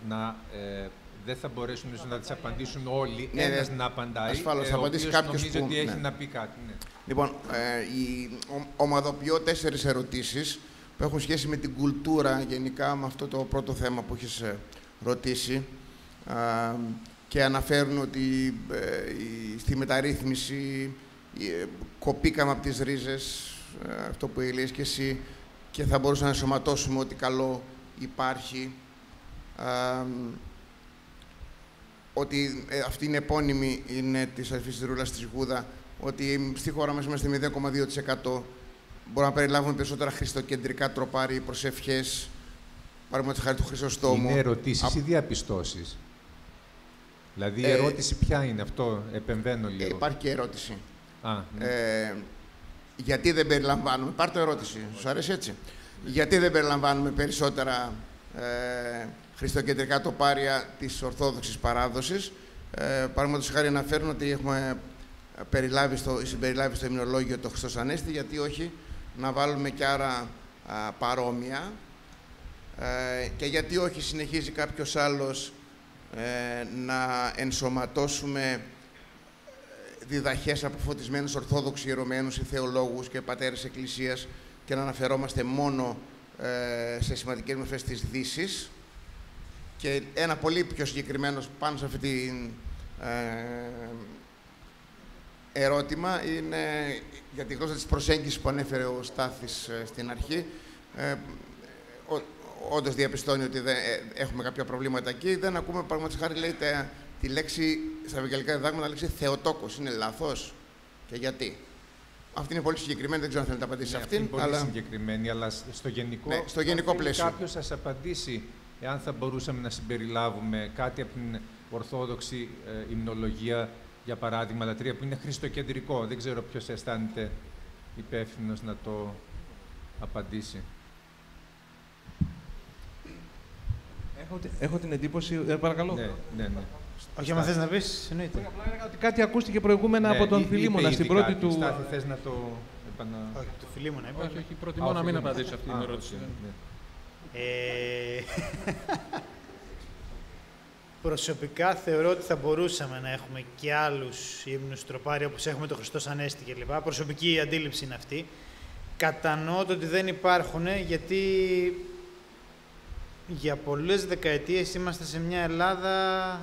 δεν θα μπορέσουμε να τις απαντήσουν όλοι, ένας να απαντάει, ασφάλως, θα απαντήσει κάποιος που ότι έχει να πει κάτι. Ναι. Λοιπόν, ομαδοποιώ 4 ερωτήσεις που έχουν σχέση με την κουλτούρα, γενικά με αυτό το πρώτο θέμα που έχεις ρωτήσει, και αναφέρουν ότι στη μεταρρύθμιση κοπήκαμε από τις ρίζες, αυτό που έλεγες και εσύ, και θα μπορούσαμε να ενσωματώσουμε ό,τι καλό υπάρχει. Ότι αυτή είναι επώνυμη, είναι της αδερφής της Ρούλας της Γούδα, ότι στη χώρα μας είμαστε 0,2%. Μπορούμε να περιλάβουμε περισσότερα χριστοκεντρικά τροπάρια ή προσευχές, παραδείγματος χάρη του Χρυσοστόμου. Είναι ερωτήσεις ή διαπιστώσεις? Δηλαδή η ερώτηση ποια είναι, αυτό επεμβαίνω λίγο. Υπάρχει και ερώτηση. Ναι. Γιατί δεν περιλαμβάνουμε, πάρ' το ερώτηση, σου αρέσει έτσι. Γιατί δεν περιλαμβάνουμε περισσότερα χριστοκεντρικά τοπάρια της Ορθόδοξης παράδοσης? Παραδείγματος χάρη αναφέρουν ότι έχουμε συμπεριλάβει στο ημνολόγιο το Χριστός Ανέστη, γιατί όχι να βάλουμε κι άρα παρόμοια, και γιατί όχι συνεχίζει κάποιος άλλος να ενσωματώσουμε διδαχές από φωτισμένους Ορθόδοξους ιερωμένους ή θεολόγους και πατέρες Εκκλησίας και να αναφερόμαστε μόνο σε σημαντικές μορφές της Δύσης. Και ένα πολύ πιο συγκεκριμένο πάνω σε αυτή την ερώτημα είναι για τη γλώσσα της προσέγγισης που ανέφερε ο Στάθης στην αρχή. Όντως διαπιστώνει ότι έχουμε κάποια προβλήματα εκεί. Δεν ακούμε, παραδείγματος χάρη, λέει τη λέξη στα ευαγγελικά διδάγματα, λέξη Θεοτόκος. Είναι λάθος. Και γιατί? Αυτή είναι πολύ συγκεκριμένη, δεν ξέρω αν θέλετε να απαντήσει σε αυτήν. Είναι πολύ συγκεκριμένη, αλλά στο γενικό, στο γενικό πλαίσιο. Κάποιος σας απαντήσει εάν θα μπορούσαμε να συμπεριλάβουμε κάτι από την Ορθόδοξη υμνολογία, για παράδειγμα, λατρεία, που είναι χριστοκεντρικό. Δεν ξέρω ποιος αισθάνεται υπεύθυνος να το απαντήσει. Έχω την εντύπωση. Παρακαλώ. Ναι. Όχι, άμα θες να πεις, εννοείται. Απλά έλεγα ότι κάτι ακούστηκε προηγούμενα από τον Φιλίμωνα στην πρώτη του. Στάθη, θες να το Όχι, του Φιλίμωνα είπα. Όχι, προτιμώ να μην απαντήσω αυτή την ερώτηση. Προσωπικά θεωρώ ότι θα μπορούσαμε να έχουμε και άλλους ύμνους τροπάρια, όπως έχουμε το Χριστός Ανέστη κλπ. Προσωπική αντίληψη είναι αυτή. Κατανοώ το ότι δεν υπάρχουν, γιατί για πολλές δεκαετίες είμαστε σε μια Ελλάδα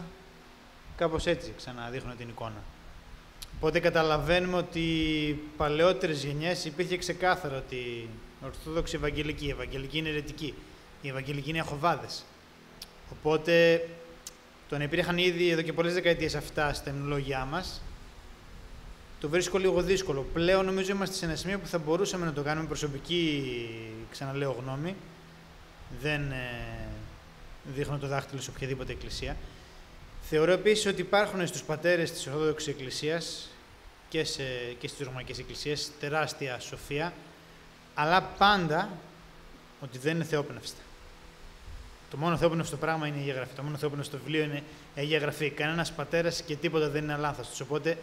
κάπως έτσι, ξαναδείχνω την εικόνα. Οπότε καταλαβαίνουμε ότι οι παλαιότερες γενιές υπήρχε ξεκάθαρο ότι η Ορθόδοξη Ευαγγελική, η Ευαγγελική είναι αιρετική, η Ευαγγελική είναι Αχοβάδες. Οπότε το να υπήρχαν ήδη εδώ και πολλές δεκαετίες αυτά στα υμνολόγια μας, το βρίσκω λίγο δύσκολο. Πλέον νομίζω είμαστε σε ένα σημείο που θα μπορούσαμε να το κάνουμε προσωπική, ξαναλέω, γνώμη. Δεν δείχνω το δάχτυλο σε οποιαδήποτε εκκλησία. Θεωρώ επίσης ότι υπάρχουν στους πατέρες της Ορθόδοξης Εκκλησίας και στις Ρωμαϊκές Εκκλησίες τεράστια σοφία, αλλά πάντα ότι δεν είναι θεόπνευστα. Το μόνο θεόπνευστο πράγμα είναι η Αγία Γραφή. Το μόνο θεόπνευστο βιβλίο είναι η Αγία Γραφή. Κανένας πατέρας και τίποτα δεν είναι αλάνθαστος. Οπότε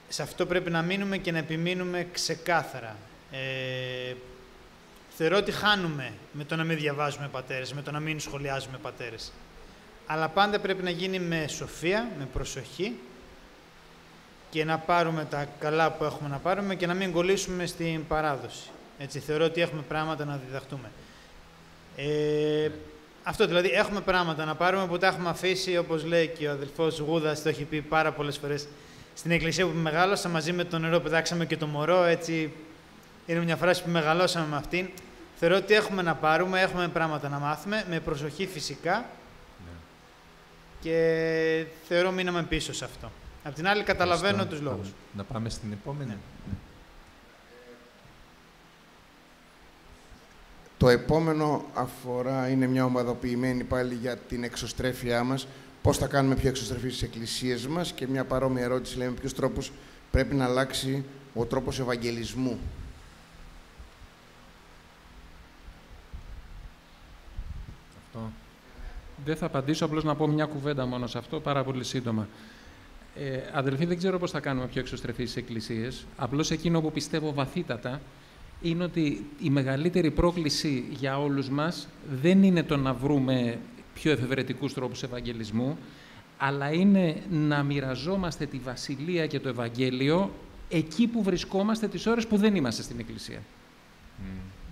σε αυτό πρέπει να μείνουμε και να επιμείνουμε ξεκάθαρα. Θεωρώ ότι χάνουμε με το να μην διαβάζουμε πατέρες, με το να μην σχολιάζουμε πατέρες. Αλλά πάντα πρέπει να γίνει με σοφία, με προσοχή και να πάρουμε τα καλά που έχουμε να πάρουμε και να μην κολλήσουμε στην παράδοση. Έτσι, θεωρώ ότι έχουμε πράγματα να διδαχτούμε. Αυτό δηλαδή, έχουμε πράγματα να πάρουμε που τα έχουμε αφήσει, όπως λέει και ο αδελφός Γούδας, το έχει πει πάρα πολλές φορές στην εκκλησία που μεγάλωσα, μαζί με το νερό πετάξαμε και το μωρό, έτσι είναι μια φράση που μεγαλώσαμε με αυτήν. Θεωρώ ότι έχουμε να πάρουμε, έχουμε πράγματα να μάθουμε, με προσοχή φυσικά, και θεωρώ μείναμε πίσω σε αυτό. Απ' την άλλη καταλαβαίνω τους λόγους. Να πάμε στην επόμενη. Ναι. Το επόμενο είναι μια ομαδοποιημένη πάλι για την εξωστρέφειά μας. Πώς θα κάνουμε πιο εξωστρεφείς τις εκκλησίες μας, και μια παρόμοια ερώτηση, λέμε ποιους τρόπους πρέπει να αλλάξει ο τρόπος ευαγγελισμού. Αυτό. Δεν θα απαντήσω, απλώς να πω μια κουβέντα μόνο σε αυτό, πάρα πολύ σύντομα. Αδελφοί, δεν ξέρω πώς θα κάνουμε πιο εξωστρεφείς τις εκκλησίες. Απλώς εκείνο που πιστεύω βαθύτατα είναι ότι η μεγαλύτερη πρόκληση για όλους μας δεν είναι το να βρούμε πιο εφευρετικούς τρόπους ευαγγελισμού, αλλά είναι να μοιραζόμαστε τη Βασιλεία και το Ευαγγέλιο εκεί που βρισκόμαστε τις ώρες που δεν είμαστε στην Εκκλησία.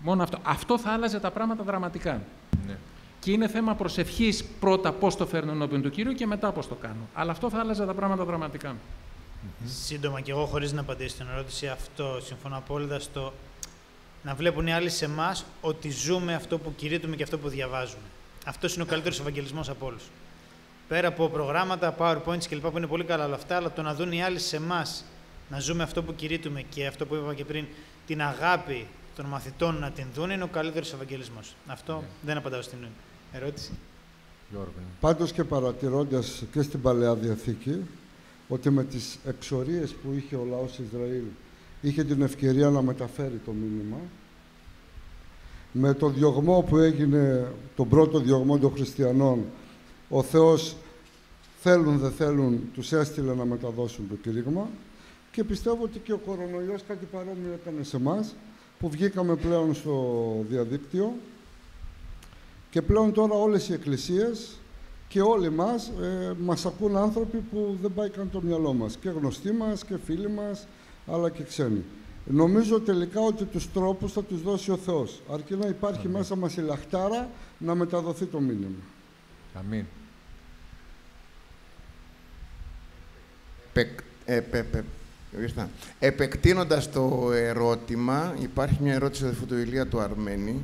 Μόνο αυτό. Αυτό θα άλλαζε τα πράγματα δραματικά. Ναι. Και είναι θέμα προσευχής πρώτα πώς το φέρνω ενώπιον του Κύριου και μετά πώς το κάνω. Αλλά αυτό θα άλλαζε τα πράγματα δραματικά. Σύντομα και εγώ, χωρίς να απαντήσω στην ερώτηση, αυτό συμφωνώ απόλυτα στο να βλέπουν οι άλλοι σε εμάς ότι ζούμε αυτό που κηρύττουμε και αυτό που διαβάζουμε. Αυτός είναι ο καλύτερος ευαγγελισμός από όλους. Πέρα από προγράμματα, PowerPoints κλπ. Που είναι πολύ καλά όλα αυτά, αλλά το να δουν οι άλλοι σε εμάς να ζούμε αυτό που κηρύττουμε και αυτό που είπαμε και πριν, την αγάπη των μαθητών να την δουν, είναι ο καλύτερος ευαγγελισμός. Αυτό δεν απαντάω στην ερώτηση. Πάντως και παρατηρώντας και στην Παλαιά Διαθήκη, ότι με τις εξορίες που είχε ο λαός Ισραήλ, είχε την ευκαιρία να μεταφέρει το μήνυμα. Με το διωγμό που έγινε, τον πρώτο διωγμό των χριστιανών, ο Θεός, θέλουν δεν θέλουν, τους έστειλε να μεταδώσουν το κήρυγμα. Και πιστεύω ότι και ο κορονοϊός κάτι παρόμοιο έκανε σε εμάς, που βγήκαμε πλέον στο διαδίκτυο και πλέον τώρα όλες οι εκκλησίες και όλοι μας ακούν άνθρωποι που δεν πάει καν το μυαλό μας, και γνωστοί μας και φίλοι μας, αλλά και ξένοι. Νομίζω τελικά ότι τους τρόπους θα τους δώσει ο Θεός, αρκεί να υπάρχει μέσα μας η λαχτάρα να μεταδοθεί το μήνυμα. Αμήν. Επεκτείνοντας το ερώτημα, υπάρχει μια ερώτηση του αδελφού του Ηλία του Αρμένη,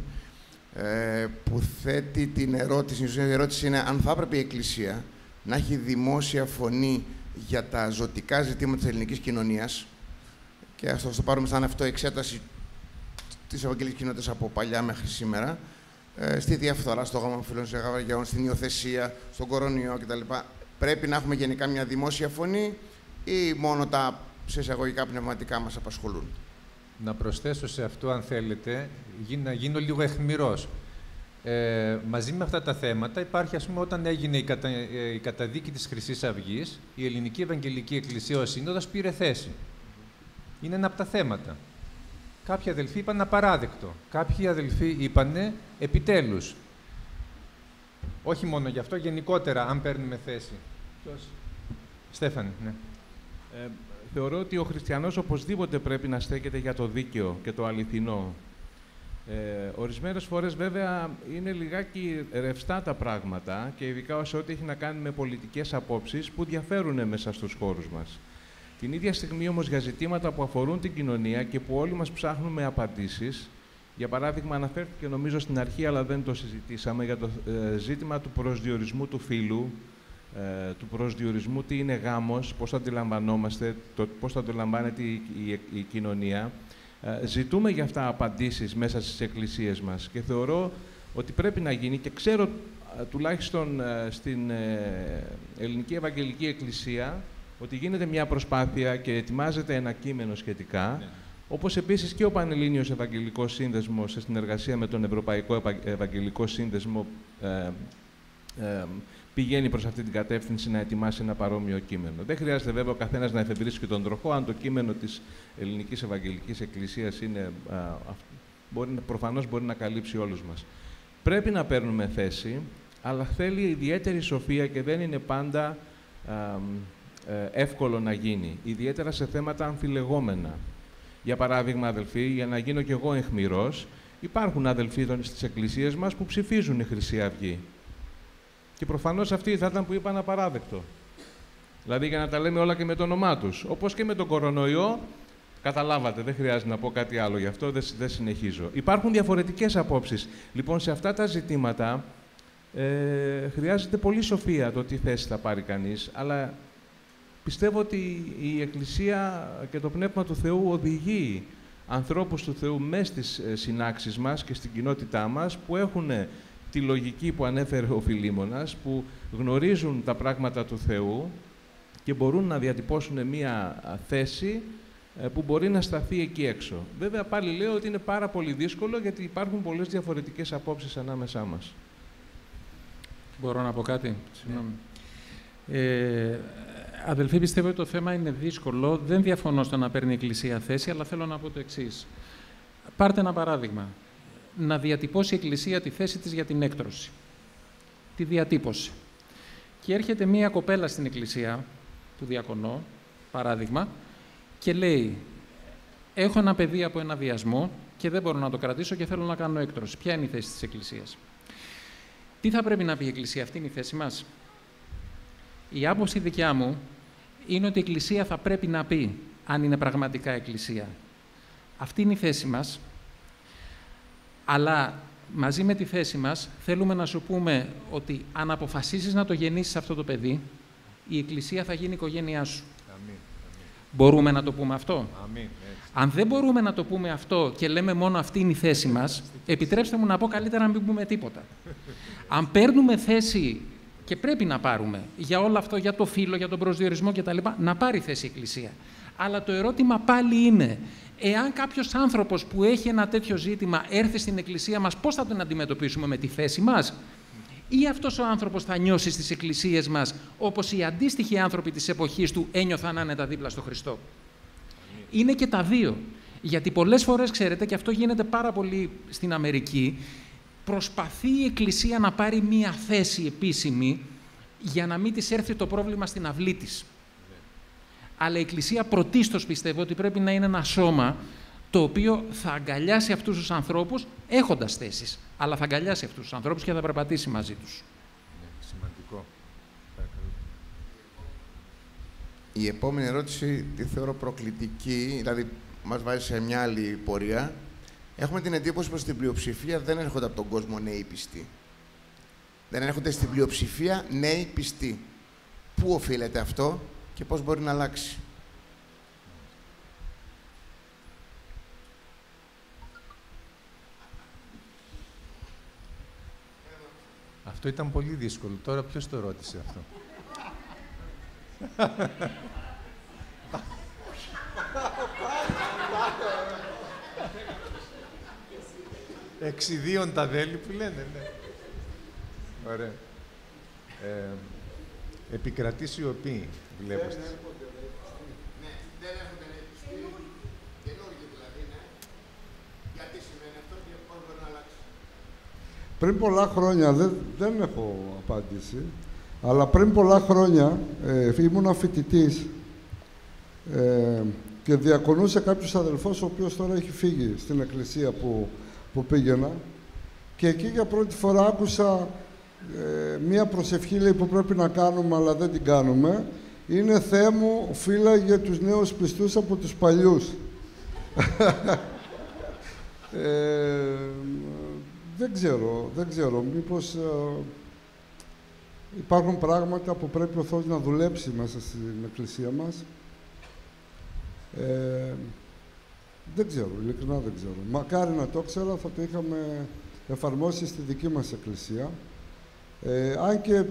που θέτει την ερώτηση, η ερώτηση είναι αν θα έπρεπε η Εκκλησία να έχει δημόσια φωνή για τα ζωτικά ζητήματα της ελληνικής κοινωνίας, και ας το πάρουμε σαν αυτό εξέταση της ευαγγελικής κοινότητας από παλιά μέχρι σήμερα, στη διαφθορά, στο γάμο φίλων σε γαβαγιών, στην υιοθεσία, στον κορονοϊό κτλ. Πρέπει να έχουμε γενικά μια δημόσια φωνή ή μόνο τα σε εισαγωγικά πνευματικά μας απασχολούν? Να προσθέσω σε αυτό, αν θέλετε, να γίνω λίγο αιχμηρός. Μαζί με αυτά τα θέματα υπάρχει, ας πούμε, όταν έγινε η καταδίκη της Χρυσής Αυγής, η Ελληνική Ευαγγελική Εκκλησία ως Σύνοδος πήρε θέση. Είναι ένα από τα θέματα. Κάποιοι αδελφοί είπαν απαράδεκτο. Κάποιοι αδελφοί είπαν επιτέλους. Όχι μόνο γι' αυτό, γενικότερα, αν παίρνουμε θέση. Ποιος? Στέφανη, ναι. Θεωρώ ότι ο χριστιανός οπωσδήποτε πρέπει να στέκεται για το δίκαιο και το αληθινό. Ορισμένες φορές, βέβαια, είναι λιγάκι ρευστά τα πράγματα και ειδικά όσο ό,τι έχει να κάνει με πολιτικές απόψεις που διαφέρουν μέσα στους χώρους μας. Την ίδια στιγμή όμως για ζητήματα που αφορούν την κοινωνία και που όλοι μας ψάχνουμε απαντήσεις, για παράδειγμα αναφέρθηκε νομίζω στην αρχή αλλά δεν το συζητήσαμε, για το ζήτημα του προσδιορισμού του φύλου, του προσδιορισμού τι είναι γάμος, πώς το αντιλαμβανόμαστε, πώς το αντιλαμβάνεται η κοινωνία. Ζητούμε για αυτά απαντήσεις μέσα στις εκκλησίες μας και θεωρώ ότι πρέπει να γίνει και ξέρω τουλάχιστον στην Ελληνική Ευαγγελική Εκκλησία ότι γίνεται μια προσπάθεια και ετοιμάζεται ένα κείμενο σχετικά, όπως επίσης και ο Πανελλήνιος Ευαγγελικός Σύνδεσμος σε συνεργασία με τον Ευρωπαϊκό Ευαγγελικό Σύνδεσμο πηγαίνει προς αυτή την κατεύθυνση να ετοιμάσει ένα παρόμοιο κείμενο. Δεν χρειάζεται βέβαια ο καθένας να εφευρίσει τον τροχό. Αν το κείμενο της Ελληνικής Ευαγγελικής Εκκλησίας είναι, προφανώς μπορεί να καλύψει όλους μας. Πρέπει να παίρνουμε θέση, αλλά θέλει ιδιαίτερη σοφία και δεν είναι πάντα εύκολο να γίνει, ιδιαίτερα σε θέματα αμφιλεγόμενα. Για παράδειγμα, αδελφοί, για να γίνω κι εγώ αιχμηρός, υπάρχουν αδελφοί στις εκκλησίες μας που ψηφίζουν η Χρυσή Αυγή. Και προφανώς αυτοί θα ήταν που είπαν απαράδεκτο. Δηλαδή, για να τα λέμε όλα και με το όνομά τους. Όπως και με τον κορονοϊό, καταλάβατε, δεν χρειάζεται να πω κάτι άλλο, γι' αυτό δεν συνεχίζω. Υπάρχουν διαφορετικές απόψεις. Λοιπόν, σε αυτά τα ζητήματα χρειάζεται πολύ σοφία το τι θέση θα πάρει κανείς, αλλά πιστεύω ότι η Εκκλησία και το Πνεύμα του Θεού οδηγεί ανθρώπους του Θεού μέσα στις συνάξεις μας και στην κοινότητά μας που έχουν τη λογική που ανέφερε ο Φιλίμωνας, που γνωρίζουν τα πράγματα του Θεού και μπορούν να διατυπώσουν μία θέση που μπορεί να σταθεί εκεί έξω. Βέβαια, πάλι λέω ότι είναι πάρα πολύ δύσκολο, γιατί υπάρχουν πολλές διαφορετικές απόψεις ανάμεσά μας. Μπορώ να πω κάτι? Συγγνώμη. Αδελφοί, πιστεύω ότι το θέμα είναι δύσκολο. Δεν διαφωνώ στο να παίρνει η Εκκλησία θέση, αλλά θέλω να πω το εξής. Πάρτε ένα παράδειγμα. Να διατυπώσει η Εκκλησία τη θέση της για την έκτρωση. Τη διατύπωσε. Και έρχεται μία κοπέλα στην Εκκλησία, που διακονώ, παράδειγμα, και λέει «Έχω ένα παιδί από ένα βιασμό και δεν μπορώ να το κρατήσω και θέλω να κάνω έκτρωση». Ποια είναι η θέση της Εκκλησίας? Τι θα πρέπει να πει η Εκκλησία? Αυτή είναι η θέση μας. Η άποψη δικιά μου είναι ότι η Εκκλησία θα πρέπει να πει, αν είναι πραγματικά Εκκλησία, αυτή είναι η θέση μας, αλλά μαζί με τη θέση μας θέλουμε να σου πούμε ότι αν αποφασίσεις να το γεννήσεις αυτό το παιδί, η Εκκλησία θα γίνει η οικογένειά σου. Αμήν. Μπορούμε να το πούμε αυτό? Αμήν. Αν δεν μπορούμε να το πούμε αυτό και λέμε μόνο αυτή είναι η θέση μας, επιτρέψτε μου να πω καλύτερα να μην πούμε τίποτα. Αν παίρνουμε θέση, και πρέπει να πάρουμε, για όλο αυτό, για το φύλο, για τον προσδιορισμό κτλ., να πάρει θέση η Εκκλησία. Αλλά το ερώτημα πάλι είναι, εάν κάποιος άνθρωπος που έχει ένα τέτοιο ζήτημα έρθει στην Εκκλησία μας, πώς θα τον αντιμετωπίσουμε, με τη θέση μας? Ή αυτός ο άνθρωπος θα νιώσει στις εκκλησίες μας όπως οι αντίστοιχοι άνθρωποι της εποχής του ένιωθαν άνετα δίπλα στο Χριστό? Είναι και τα δύο. Γιατί πολλές φορές, ξέρετε, και αυτό γίνεται πάρα πολύ στην Αμερική, προσπαθεί η Εκκλησία να πάρει μία θέση επίσημη για να μην της έρθει το πρόβλημα στην αυλή της. Αλλά η Εκκλησία πρωτίστως πιστεύω ότι πρέπει να είναι ένα σώμα το οποίο θα αγκαλιάσει αυτούς τους ανθρώπους έχοντας θέσεις. Αλλά θα αγκαλιάσει αυτούς τους ανθρώπους και θα περπατήσει μαζί τους. Ναι, σημαντικό. Η επόμενη ερώτηση τη θεωρώ προκλητική, δηλαδή μας βάζει σε μια άλλη πορεία. Έχουμε την εντύπωση πως στην πλειοψηφία δεν έρχονται από τον κόσμο νέοι πιστοί. Δεν έρχονται στην πλειοψηφία νέοι πιστοί. Πού οφείλεται αυτό και πώς μπορεί να αλλάξει? Αυτό ήταν πολύ δύσκολο. Τώρα ποιος το ρώτησε αυτό? Εξιδίων τα δέλη που λένε, ναι. Ωραία. Επικρατεί σιωπή, βλέπω. Ναι, δεν έρχονται νέοι πιστοί, καινούργοι δηλαδή, ναι. Γιατί σημαίνει αυτό και πώς μπορεί να αλλάξει? Πριν πολλά χρόνια, δεν έχω απάντηση, αλλά πριν πολλά χρόνια ήμουν φοιτητής και διακονούσε κάποιος αδελφός, ο οποίος τώρα έχει φύγει στην εκκλησία που πήγαινα, και εκεί για πρώτη φορά άκουσα μία προσευχή, λέει, που πρέπει να κάνουμε αλλά δεν την κάνουμε. Είναι «Θεέ μου, φύλαγε τους νέους πιστούς από τους παλιούς». Δεν ξέρω. Μήπως υπάρχουν πράγματα που πρέπει ο Θεός να δουλέψει μέσα στην εκκλησία μας. Δεν ξέρω, ειλικρινά δεν ξέρω. Μακάρι να το ξέρα, θα το είχαμε εφαρμόσει στη δική μας εκκλησία. Αν και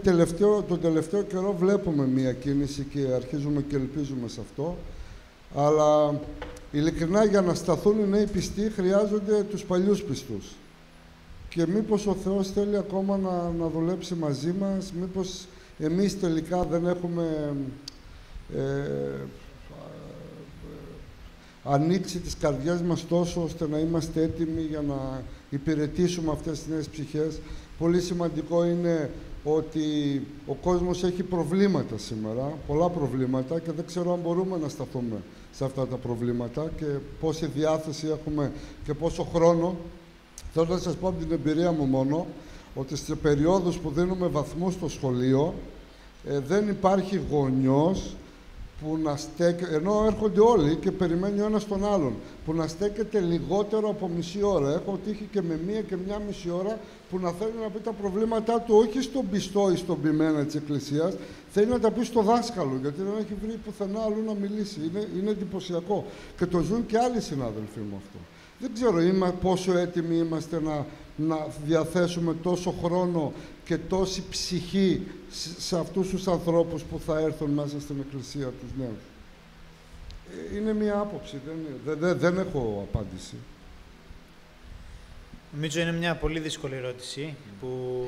τον τελευταίο καιρό βλέπουμε μία κίνηση και αρχίζουμε και ελπίζουμε σε αυτό, αλλά ειλικρινά για να σταθούν οι νέοι πιστοί χρειάζονται τους παλιούς πιστούς. Και μήπως ο Θεός θέλει ακόμα να δουλέψει μαζί μας, μήπως εμείς τελικά δεν έχουμε ανοίξει τις καρδιές μας τόσο ώστε να είμαστε έτοιμοι για να υπηρετήσουμε αυτές τις νέες ψυχές. Πολύ σημαντικό είναι ότι ο κόσμος έχει προβλήματα σήμερα, πολλά προβλήματα, και δεν ξέρω αν μπορούμε να σταθούμε σε αυτά τα προβλήματα και πόση διάθεση έχουμε και πόσο χρόνο. Θέλω να σας πω από την εμπειρία μου μόνο, ότι στις περιόδους που δίνουμε βαθμούς στο σχολείο, δεν υπάρχει γονιός που να στέκεται, ενώ έρχονται όλοι και περιμένει ο ένας τον άλλον, που να στέκεται λιγότερο από μισή ώρα. Έχω τύχει και με μία και μια μισή ώρα που να θέλει να πει τα προβλήματά του όχι στον πιστό ή στον ποιμένα της Εκκλησίας, θέλει να τα πει στο δάσκαλο, γιατί δεν έχει βρει πουθενά αλλού να μιλήσει. Είναι εντυπωσιακό. Και το ζουν και άλλοι συνάδελφοί μου αυτό. Δεν ξέρω πόσο έτοιμοι είμαστε να διαθέσουμε τόσο χρόνο και τόση ψυχή σε αυτούς τους ανθρώπους που θα έρθουν μέσα στην Εκκλησία, τους νέους. Είναι μία άποψη, δεν έχω απάντηση. Νομίζω είναι μια πολύ δύσκολη ερώτηση που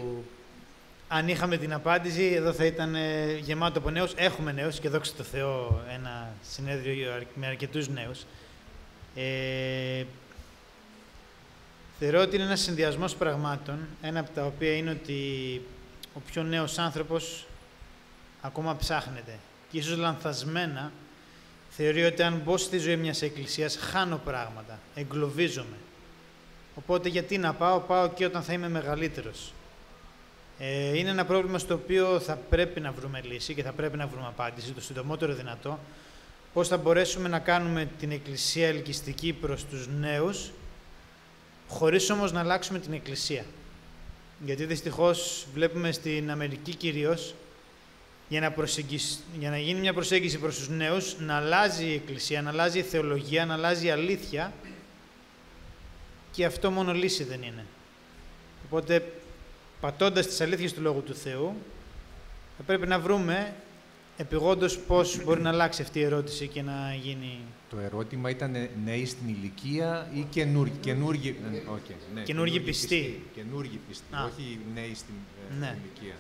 αν είχαμε την απάντηση εδώ θα ήταν γεμάτο από νέους. Έχουμε νέους και δόξα τω Θεώ ένα συνέδριο με αρκετούς νέους. Θεωρώ ότι είναι ένας συνδυασμός πραγμάτων, ένα από τα οποία είναι ότι ο πιο νέος άνθρωπος ακόμα ψάχνεται. Και ίσως λανθασμένα θεωρεί ότι αν μπω στη ζωή μιας εκκλησίας χάνω πράγματα, εγκλωβίζομαι. Οπότε γιατί να πάω και όταν θα είμαι μεγαλύτερος. Είναι ένα πρόβλημα στο οποίο θα πρέπει να βρούμε λύση και θα πρέπει να βρούμε απάντηση το συντομότερο δυνατό. Πώς θα μπορέσουμε να κάνουμε την εκκλησία ελκυστική προς τους νέους, χωρίς όμως να αλλάξουμε την εκκλησία. Γιατί δυστυχώς βλέπουμε στην Αμερική κυρίως, για να γίνει μια προσέγγιση προς τους νέους, να αλλάζει η εκκλησία, να αλλάζει η θεολογία, να αλλάζει η αλήθεια, και αυτό μόνο λύση δεν είναι. Οπότε, πατώντας τις αλήθειες του Λόγου του Θεού, θα πρέπει να βρούμε επειγόντως πώς μπορεί να αλλάξει αυτή η ερώτηση και να γίνει... Το ερώτημα ήταν νέοι στην ηλικία ή καινούργοι πιστοί. Καινούργοι πιστοί, όχι νέοι στην ηλικία.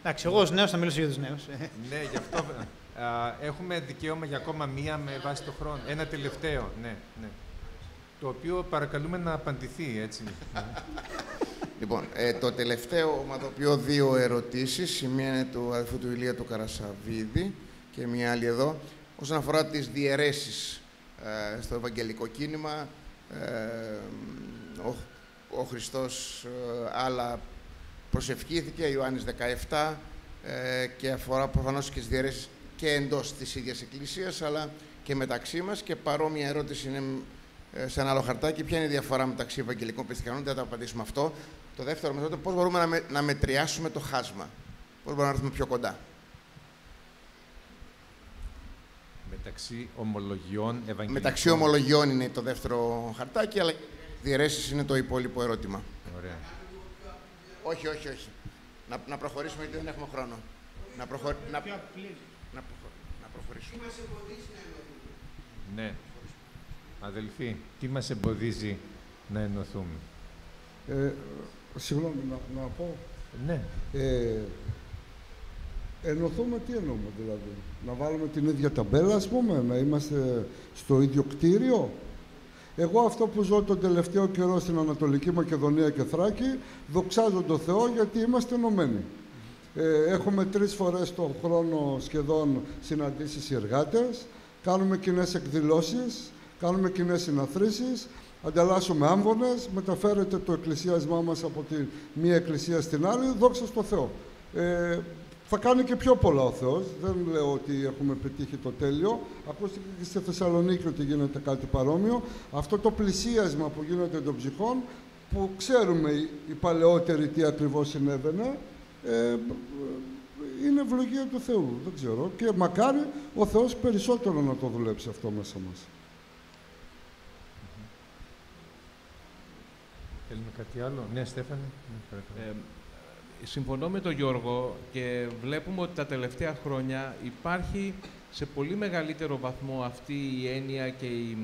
Εντάξει, εγώ ως νέος θα μιλήσω για τους νέους. Ναι, γι' αυτό έχουμε δικαίωμα για ακόμα μία με βάση το χρόνο. Ένα τελευταίο, ναι. Το οποίο παρακαλούμε να απαντηθεί, έτσι. Λοιπόν, το τελευταίο ομαδοποιώ 2 ερωτήσεις. Η μία είναι του αδελφού του Ηλία του Καρασαβίδη και μία άλλη εδώ. Όσον αφορά τις διαιρέσεις στο Ευαγγελικό κίνημα, ο Χριστός άλλα προσευχήθηκε, Ιωάννης 17, και αφορά προφανώς και τις διαιρέσεις και εντός της ίδιας Εκκλησίας, αλλά και μεταξύ μας. Και παρόμοια ερώτηση είναι σε ένα άλλο χαρτάκι. Ποια είναι η διαφορά μεταξύ Ευαγγελικών Πιστικανών? Δεν θα το απαντήσουμε αυτό. Το δεύτερο είναι πώς μπορούμε να μετριάσουμε το χάσμα. Πώς μπορούμε να έρθουμε πιο κοντά. Μεταξύ ομολογιών Ευαγγελικών. Μεταξύ ομολογιών είναι το δεύτερο χαρτάκι, αλλά διαιρέσεις είναι το υπόλοιπο ερώτημα. Ωραία. Όχι. Να προχωρήσουμε, γιατί δεν έχουμε χρόνο. Να προχωρήσουμε. Ναι. Αδελφοί, τι μας εμποδίζει να ενωθούμε? Συγγνώμη, να πω. Ναι. Ενωθούμε, τι εννοούμε δηλαδή? Να βάλουμε την ίδια ταμπέλα, ας πούμε, να είμαστε στο ίδιο κτίριο? Εγώ αυτό που ζω τον τελευταίο καιρό στην Ανατολική Μακεδονία και Θράκη, δοξάζω τον Θεό γιατί είμαστε ενωμένοι. Έχουμε 3 φορές τον χρόνο σχεδόν συναντήσεις οι εργάτες, κάνουμε κοινές εκδηλώσεις, κάνουμε κοινές συναθρήσεις, ανταλλάσσουμε άμβονες, μεταφέρεται το εκκλησίασμά μας από τη μία εκκλησία στην άλλη, δόξα στο Θεό. Θα κάνει και πιο πολλά ο Θεός, δεν λέω ότι έχουμε πετύχει το τέλειο. Ακούστηκε και στη Θεσσαλονίκη ότι γίνεται κάτι παρόμοιο. Αυτό το πλησίασμα που γίνεται των ψυχών, που ξέρουμε οι παλαιότεροι τι ακριβώς συνέβαινε, είναι ευλογία του Θεού, δεν ξέρω. Και μακάρι ο Θεός περισσότερο να το δουλέψει αυτό μέσα μας. Θέλουμε κάτι άλλο? Ναι, Στέφανε. Συμφωνώ με τον Γιώργο και βλέπουμε ότι τα τελευταία χρόνια υπάρχει σε πολύ μεγαλύτερο βαθμό αυτή η έννοια και η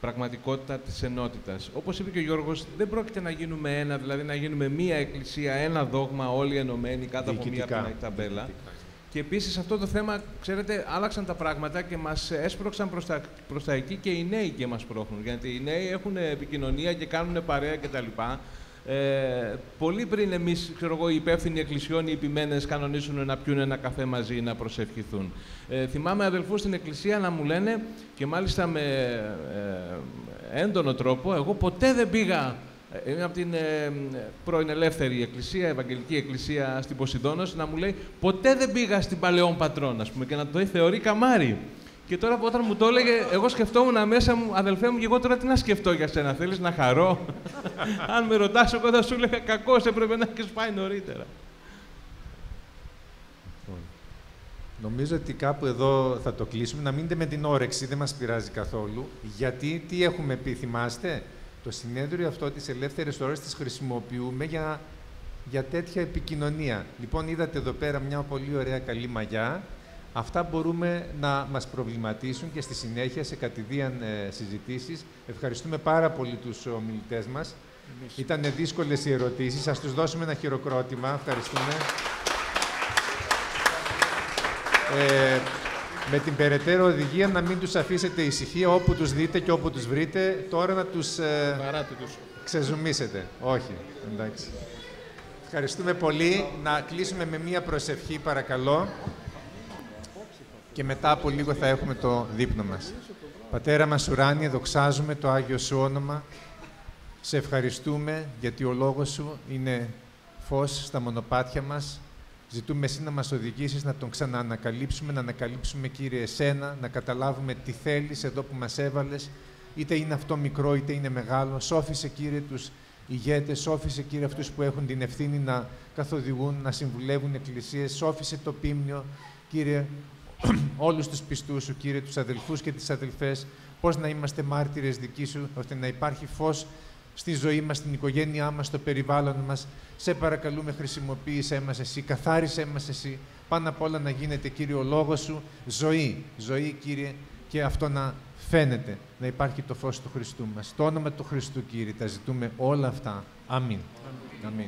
πραγματικότητα της ενότητας. Όπως είπε και ο Γιώργος, δεν πρόκειται να γίνουμε ένα, δηλαδή να γίνουμε μία εκκλησία, ένα δόγμα, όλοι ενωμένοι κάτω από μία πινακή ταμπέλα. Και επίσης αυτό το θέμα, ξέρετε, άλλαξαν τα πράγματα και μας έσπρωξαν προς τα εκεί και οι νέοι και μας πρόχνουν. Γιατί οι νέοι έχουν επικοινωνία και κάνουν παρέα κτλ. Πολύ πριν εμείς, ξέρω εγώ, οι υπεύθυνοι εκκλησιών, οι επιμένες κανονίσουν να πιούν ένα καφέ μαζί, να προσευχηθούν. Θυμάμαι αδελφούς στην εκκλησία να μου λένε, και μάλιστα με έντονο τρόπο, εγώ ποτέ δεν πήγα, είμαι από την πρώην ελεύθερη εκκλησία, Ευαγγελική Εκκλησία στην Ποσειδώνος, να μου λέει ποτέ δεν πήγα στην Παλαιόν Πατρών, ας πούμε, και να το θεωρεί καμάρι. Και τώρα όταν μου το έλεγε, εγώ σκεφτόμουν μέσα μου, αδελφέ μου, και εγώ τώρα τι να σκεφτώ για σένα, θέλεις να χαρώ? Αν με ρωτάς, εγώ θα σου έλεγα κακώς, έπρεπε να έχεις πάει νωρίτερα. Νομίζω ότι κάπου εδώ θα το κλείσουμε, να μείνετε με την όρεξη, δεν μας πειράζει καθόλου. Γιατί, τι έχουμε πει, θυμάστε? Το συνέδριο αυτό τις ελεύθερες ώρες τις χρησιμοποιούμε για τέτοια επικοινωνία. Λοιπόν, είδατε εδώ πέρα μια πολύ ωραία καλή μαγιά. Αυτά μπορούμε να μας προβληματίσουν και στη συνέχεια σε κατηδίαν συζητήσεις. Ευχαριστούμε πάρα πολύ τους ομιλητές μας. Ήταν δύσκολες οι ερωτήσεις. Ας τους δώσουμε ένα χειροκρότημα. Ευχαριστούμε. Με την περαιτέρω οδηγία να μην τους αφήσετε ησυχία όπου τους δείτε και όπου τους βρείτε. Τώρα να τους... ξεζουμίσετε. Όχι, εντάξει. Ευχαριστούμε πολύ. Να κλείσουμε με μία προσευχή, παρακαλώ. Και μετά από λίγο θα έχουμε το δείπνο μας. Πατέρα μας ουράνιε, δοξάζουμε το Άγιο Σου όνομα. Σε ευχαριστούμε γιατί ο Λόγος Σου είναι φως στα μονοπάτια μας. Ζητούμε Εσύ να μας οδηγήσεις να τον ξαναανακαλύψουμε, να ανακαλύψουμε, Κύριε, Εσένα, να καταλάβουμε τι θέλεις εδώ που μας έβαλες, είτε είναι αυτό μικρό είτε είναι μεγάλο. Σώφισε, Κύριε, τους ηγέτες, σώφισε, Κύριε, αυτούς που έχουν την ευθύνη να καθοδηγούν, να συμβουλεύουν εκκλησίες, σώφισε το πίμνιο, Κύριε, όλους τους πιστούς Σου, Κύριε, τους αδελφούς και τις αδελφές, πώς να είμαστε μάρτυρες δικοί Σου, ώστε να υπάρχει φως στη ζωή μας, στην οικογένειά μας, στο περιβάλλον μας. Σε παρακαλούμε, χρησιμοποίησέ μας Εσύ, καθάρισέ μας Εσύ. Πάνω απ' όλα να γίνεται, Κύριε, ο Λόγος Σου ζωή. Ζωή, Κύριε, και αυτό να φαίνεται, να υπάρχει το φως του Χριστού μας. Στο όνομα του Χριστού, Κύριε, τα ζητούμε όλα αυτά. Αμήν. Αμήν.